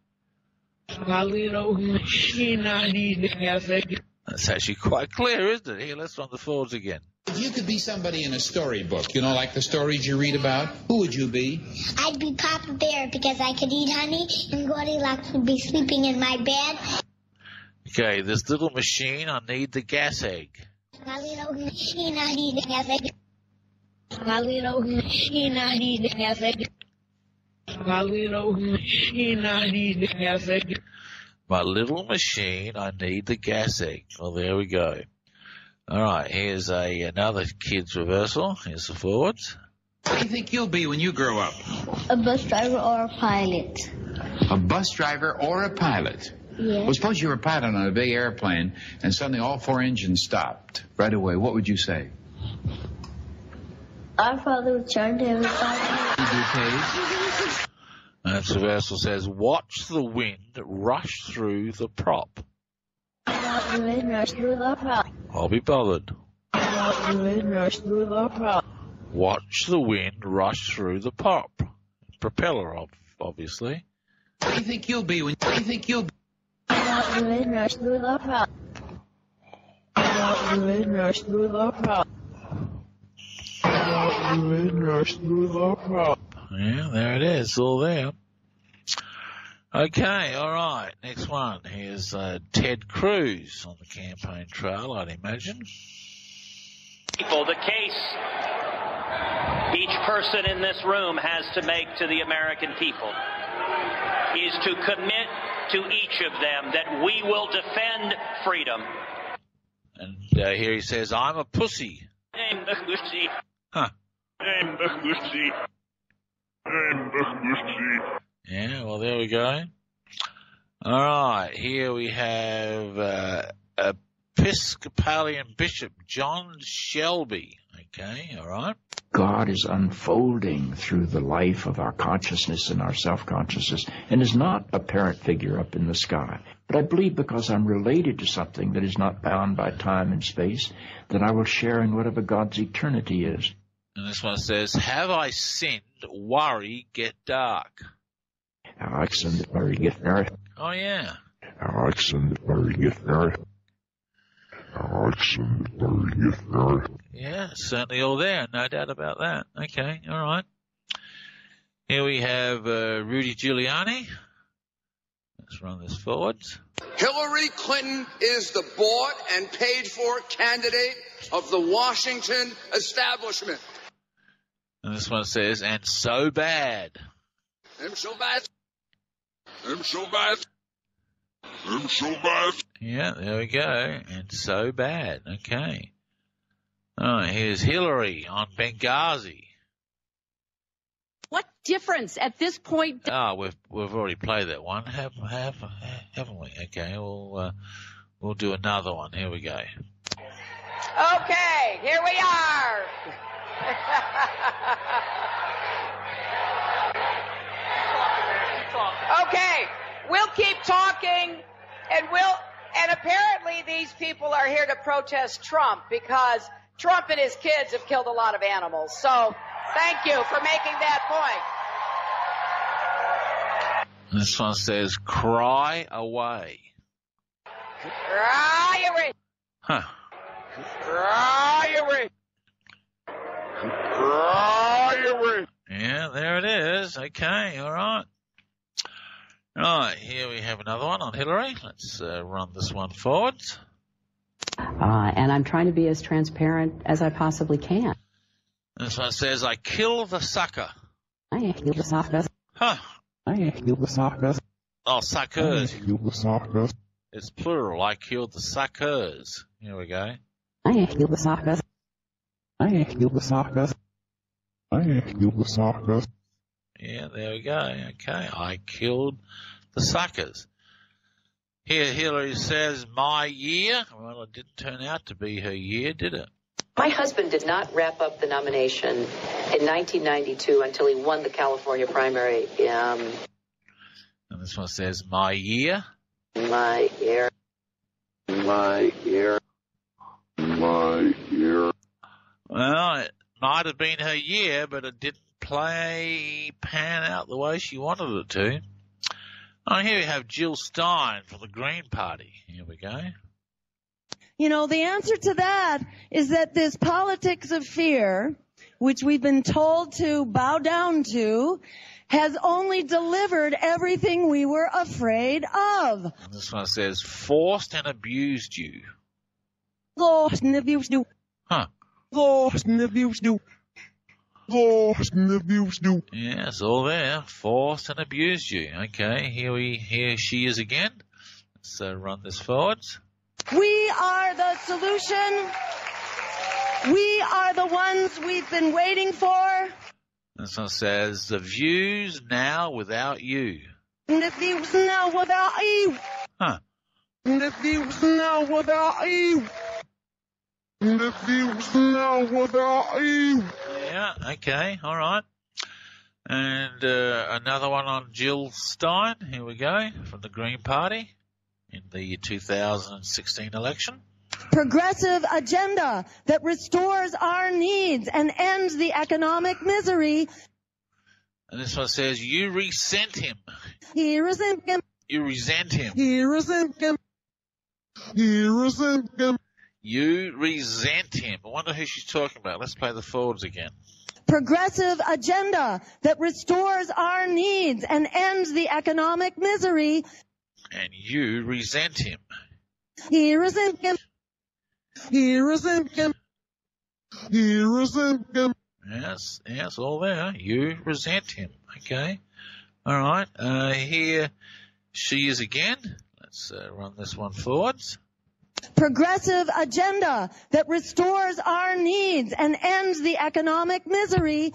My little machine, I need the gas egg. That's actually quite clear, isn't it? Here, let's run the forwards again. If you could be somebody in a storybook, you know, like the stories you read about, who would you be? I'd be Papa Bear because I could eat honey, and Goldilocks would be sleeping in my bed. Okay, this little machine, I need the gas egg. My little machine, I need the gas egg. My little machine, I need the gas egg. My little machine, I need the gas egg. My little machine, I need the gas egg. Well, there we go. All right, here's another kid's reversal. Here's the forwards. What do you think you'll be when you grow up? A bus driver or a pilot. A bus driver or a pilot? Yes. Well, suppose you were a pilot on a big airplane and suddenly all four engines stopped right away. What would you say? Our Father which art in heaven. And the reversal says, watch the wind rush through the prop. Watch the wind rush through the prop. I'll be bothered. Watch the wind rush through the prop. Watch the wind rush through the prop. Propeller, obviously. What do you think you'll be when you think you'll be? Watch the wind rush through the prop. Watch the wind rush through the prop. Watch the wind rush through the prop. Yeah, there it is, all there. Okay, all right. Next one. Here's Ted Cruz on the campaign trail, I'd imagine. People, the case each person in this room has to make to the American people is to commit to each of them that we will defend freedom. And here he says, I'm a pussy. Huh. Yeah, well, there we go. All right, here we have Episcopalian Bishop John Shelby. Okay, all right. God is unfolding through the life of our consciousness and our self-consciousness and is not a parent figure up in the sky. But I believe because I'm related to something that is not bound by time and space, that I will share in whatever God's eternity is. And this one says, have I sinned? Worry, get dark. Alex and worry, get married. Oh, yeah. Alex and worry, get married. Alex and worry, get married. Yeah, certainly all there. No doubt about that. Okay, all right. Here we have Rudy Giuliani. Let's run this forwards. Hillary Clinton is the bought and paid for candidate of the Washington establishment. And this one says, and so bad. I'm so bad. I'm so bad. I'm so bad. Yeah, there we go. And so bad. Okay. All right, here's Hillary on Benghazi. What difference at this point? We've already played that one, haven't we? Okay, we'll do another one. Here we go. Okay, here we are. Okay, we'll keep talking, and apparently these people are here to protest Trump because Trump and his kids have killed a lot of animals. So thank you for making that point. This one says, cry away. Cry away. Huh. Cry away. Cry away. Yeah, there it is. Okay, all right. Right, here we have another one on Hillary. Let's run this one forward. And I'm trying to be as transparent as I possibly can. This one says, I kill the sucker. I kill the sucker. Huh. I kill the sucker. Oh, suckers. I killed the suckers. It's plural. I killed the suckers. Here we go. I kill the suckers. I kill the suckers. I killed the suckers. Yeah, there we go. Okay, I killed the suckers. Here, Hillary says, my year. Well, it didn't turn out to be her year, did it? My husband did not wrap up the nomination in 1992 until he won the California primary. And this one says, my year. My year. My ear. My ear. Well, it might have been her year, but it didn't pan out the way she wanted it to. Oh, here we have Jill Stein from the Green Party. Here we go. You know, the answer to that is that this politics of fear, which we've been told to bow down to, has only delivered everything we were afraid of. And this one says, forced and abused you. Forced and abused you. Huh. Forced and abused you. Forced and abused you. Yeah, it's all there. Forced and abused you. Okay, here she is again. Let's run this forward. We are the solution. We are the ones we've been waiting for. This one says, the views now without you. And the views now without you. Huh. And the views now without you. And the views now without you. Yeah, okay, all right. And another one on Jill Stein. Here we go, from the Green Party in the 2016 election. Progressive agenda that restores our needs and ends the economic misery. And this one says, you resent him. He resent him. You resent him. He resent him. He resent him. You resent him. I wonder who she's talking about. Let's play the forwards again. Progressive agenda that restores our needs and ends the economic misery. And you resent him. He resent him. He resent him. He resent him. Yes, all there. You resent him. Okay. All right. Here she is again. Let's run this one forwards. Progressive agenda that restores our needs and ends the economic misery.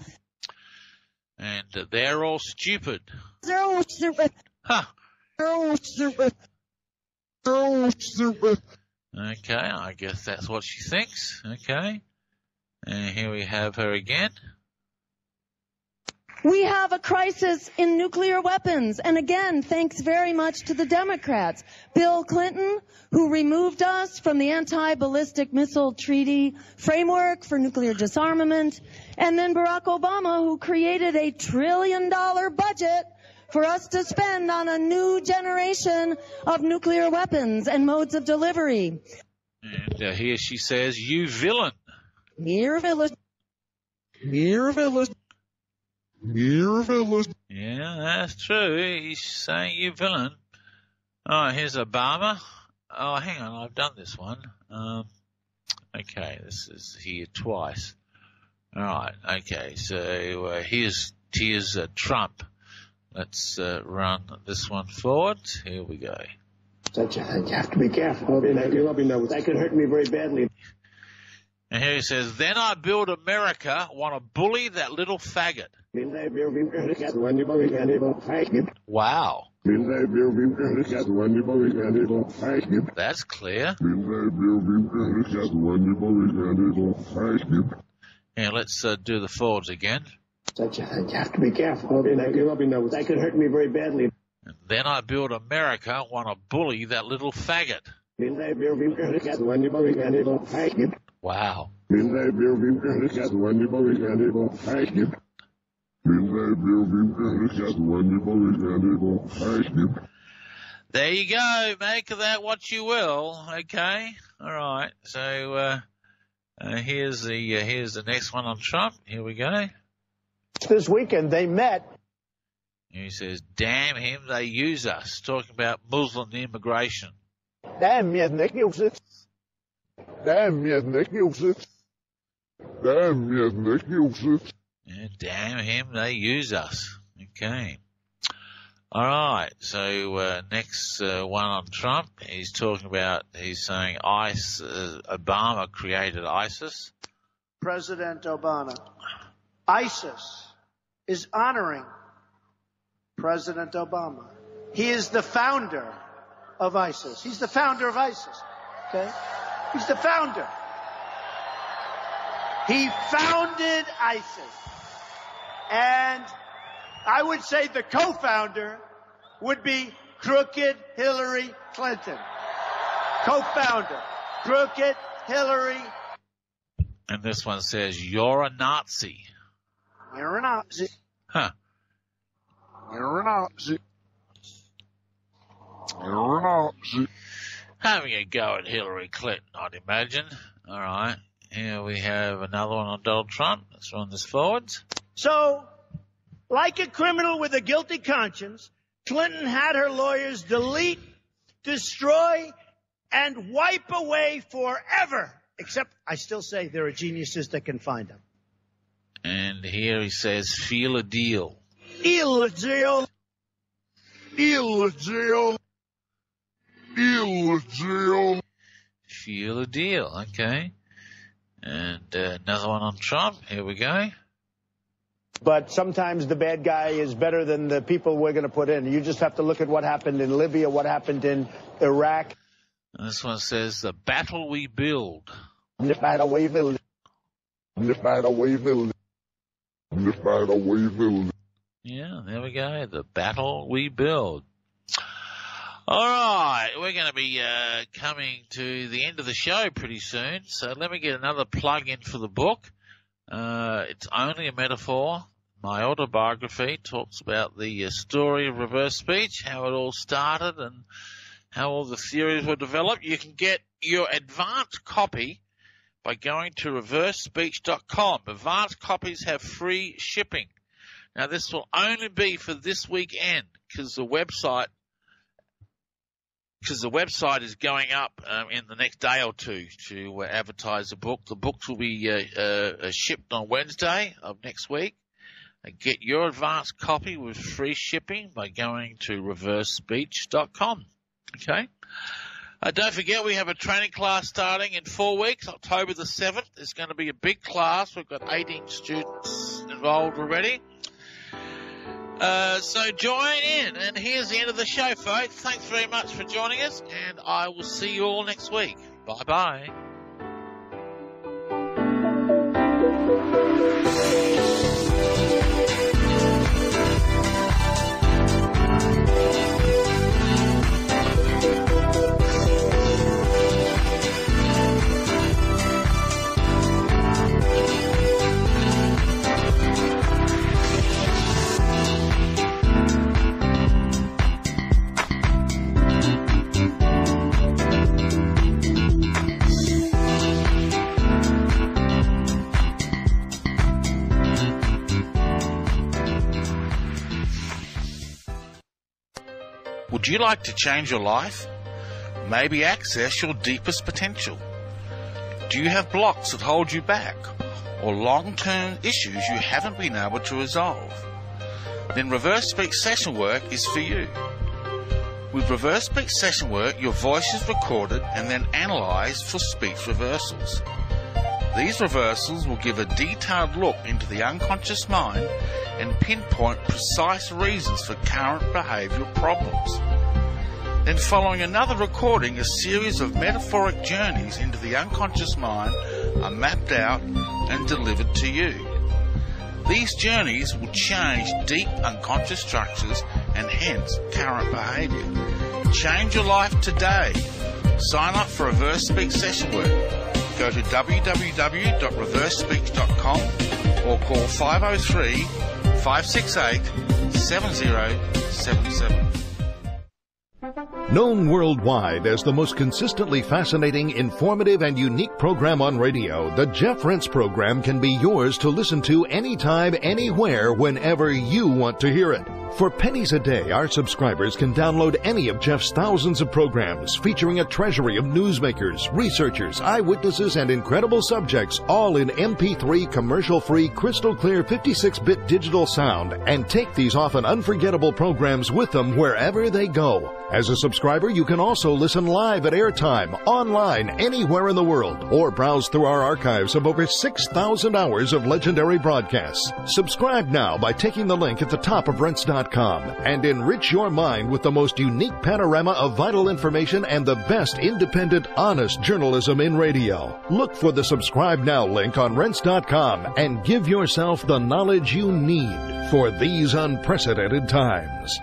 And they're all stupid. They're all stupid. Huh. They're all stupid. They're all stupid. Okay, I guess that's what she thinks. Okay. And here we have her again. We have a crisis in nuclear weapons. And again, thanks very much to the Democrats. Bill Clinton, who removed us from the anti-ballistic missile treaty framework for nuclear disarmament. And then Barack Obama, who created a $1 trillion budget for us to spend on a new generation of nuclear weapons and modes of delivery. And here she says, you villain. You're a villain. You're a villain. You're a villain. Yeah, that's true. He's saying you villain. Oh, here's Obama. Oh, hang on. I've done this one. Okay, this is here twice. All right. Okay, so here's Trump. Let's run this one forward. Here we go. You have to be careful. That could hurt me very badly. And here he says, then I build America, want to bully that little faggot. Wow. That's clear. Yeah, let's do the forwards again. You have to be careful. That could hurt me very badly. And then I build America, want to bully that little faggot. Wow. There you go. Make of that what you will. Okay. All right. So here's the next one on Trump. Here we go. This weekend they met. He says, "Damn him, they use us." Talking about Muslim immigration. Damn yes, Nick uses. Damn yes, Nick uses. Damn yes, Nick uses. Yeah, damn him, they use us. Okay. All right. So next one on Trump, he's saying Obama created ISIS. President Obama. ISIS is honoring President Obama. He is the founder of ISIS. He's the founder of ISIS. Okay? He's the founder. He founded ISIS. And I would say the co-founder would be crooked Hillary Clinton. Co-founder. Crooked Hillary. And this one says, "You're a Nazi." You're a Nazi. Huh. You're a Nazi. You're a Nazi. Having a go at Hillary Clinton, I'd imagine. All right. Here we have another one on Donald Trump. Let's run this forwards. So, like a criminal with a guilty conscience, Clinton had her lawyers delete, destroy, and wipe away forever. Except, I still say there are geniuses that can find them. And here he says, "Feel a deal." Illegal. Illegal. Illegal. Feel a deal. Okay. And another one on Trump. Here we go. But sometimes the bad guy is better than the people we're going to put in. You just have to look at what happened in Libya, what happened in Iraq. And this one says, "The battle we build." The battle we build. The battle we build. The battle we build. Yeah, there we go. The battle we build. All right, we're going to be coming to the end of the show pretty soon, so let me get another plug in for the book. It's only a metaphor. My autobiography talks about the story of reverse speech, how it all started and how all the theories were developed. You can get your advanced copy by going to reversespeech.com. Advanced copies have free shipping. Now, this will only be for this weekend because the website is going up in the next day or two to advertise the book. The books will be shipped on Wednesday of next week. Get your advanced copy with free shipping by going to reversespeech.com. Okay? Don't forget we have a training class starting in 4 weeks, October the 7th. It's going to be a big class. We've got 18 students involved already. So join in, and here's the end of the show, folks. Thanks very much for joining us, and I will see you all next week. Bye-bye. Would you like to change your life? Maybe access your deepest potential? Do you have blocks that hold you back, or long-term issues you haven't been able to resolve? Then Reverse Speech Session Work is for you. With Reverse Speech Session Work, your voice is recorded and then analysed for speech reversals. These reversals will give a detailed look into the unconscious mind and pinpoint precise reasons for current behavioural problems. Then following another recording, a series of metaphoric journeys into the unconscious mind are mapped out and delivered to you. These journeys will change deep unconscious structures and hence current behaviour. Change your life today. Sign up for Reverse Speak session work. Go to www.reversespeak.com or call 503-568-7077. Known worldwide as the most consistently fascinating, informative, and unique program on radio, the Jeff Rense program can be yours to listen to anytime, anywhere, whenever you want to hear it. For pennies a day, our subscribers can download any of Jeff's thousands of programs featuring a treasury of newsmakers, researchers, eyewitnesses, and incredible subjects, all in MP3 commercial-free, crystal-clear 56-bit digital sound, and take these often unforgettable programs with them wherever they go. As a subscriber, you can also listen live at airtime, online, anywhere in the world, or browse through our archives of over 6,000 hours of legendary broadcasts. Subscribe now by taking the link at the top of Rense.com and enrich your mind with the most unique panorama of vital information and the best independent, honest journalism in radio. Look for the Subscribe Now link on Rense.com and give yourself the knowledge you need for these unprecedented times.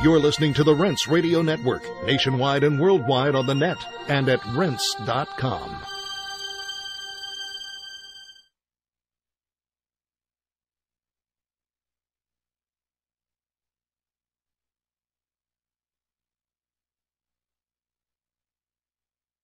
You're listening to the Rense Radio Network, nationwide and worldwide on the net and at Rense.com.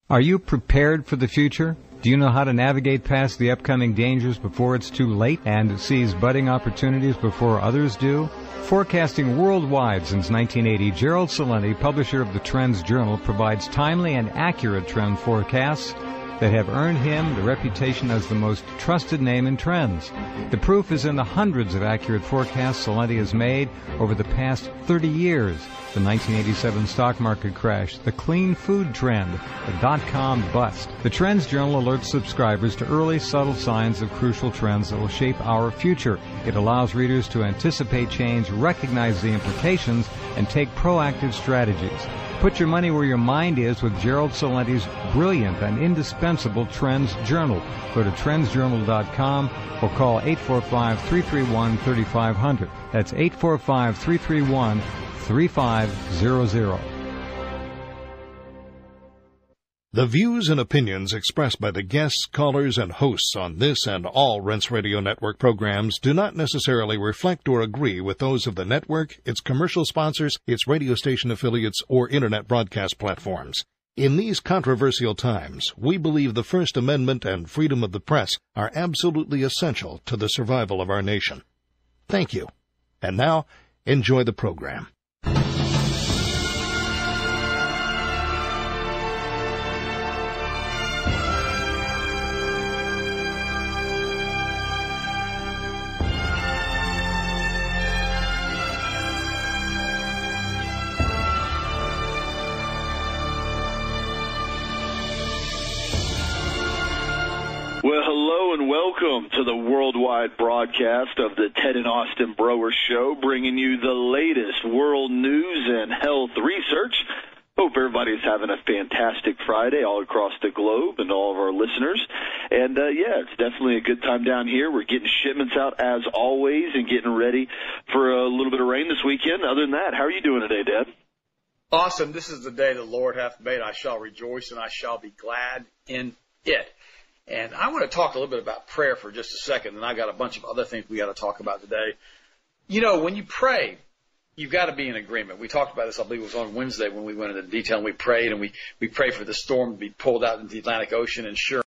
Are you prepared for the future? Do you know how to navigate past the upcoming dangers before it's too late and seize budding opportunities before others do? Forecasting worldwide since 1980, Gerald Celente, publisher of the Trends Journal, provides timely and accurate trend forecasts that have earned him the reputation as the most trusted name in trends. The proof is in the hundreds of accurate forecasts Celente has made over the past 30 years. The 1987 stock market crash, the clean food trend, the dot-com bust. The Trends Journal alerts subscribers to early, subtle signs of crucial trends that will shape our future. It allows readers to anticipate change, recognize the implications, and take proactive strategies. Put your money where your mind is with Gerald Celente's brilliant and indispensable Trends Journal. Go to trendsjournal.com or call 845-331-3500. That's 845-331-3500. The views and opinions expressed by the guests, callers, and hosts on this and all Rense Radio Network programs do not necessarily reflect or agree with those of the network, its commercial sponsors, its radio station affiliates, or Internet broadcast platforms. In these controversial times, we believe the First Amendment and freedom of the press are absolutely essential to the survival of our nation. Thank you. And now, enjoy the program. Well, hello and welcome to the worldwide broadcast of the Ted and Austin Broer Show, bringing you the latest world news and health research. Hope everybody's having a fantastic Friday all across the globe and all of our listeners. And, it's definitely a good time down here. We're getting shipments out as always and getting ready for a little bit of rain this weekend. Other than that, how are you doing today, Dad? Awesome. This is the day the Lord hath made. I shall rejoice and I shall be glad in it. And I want to talk a little bit about prayer for just a second, and I got a bunch of other things we got to talk about today. You know, when you pray, you've got to be in agreement. We talked about this, I believe it was on Wednesday when we went into detail, and we prayed, and we prayed for the storm to be pulled out into the Atlantic Ocean, and sure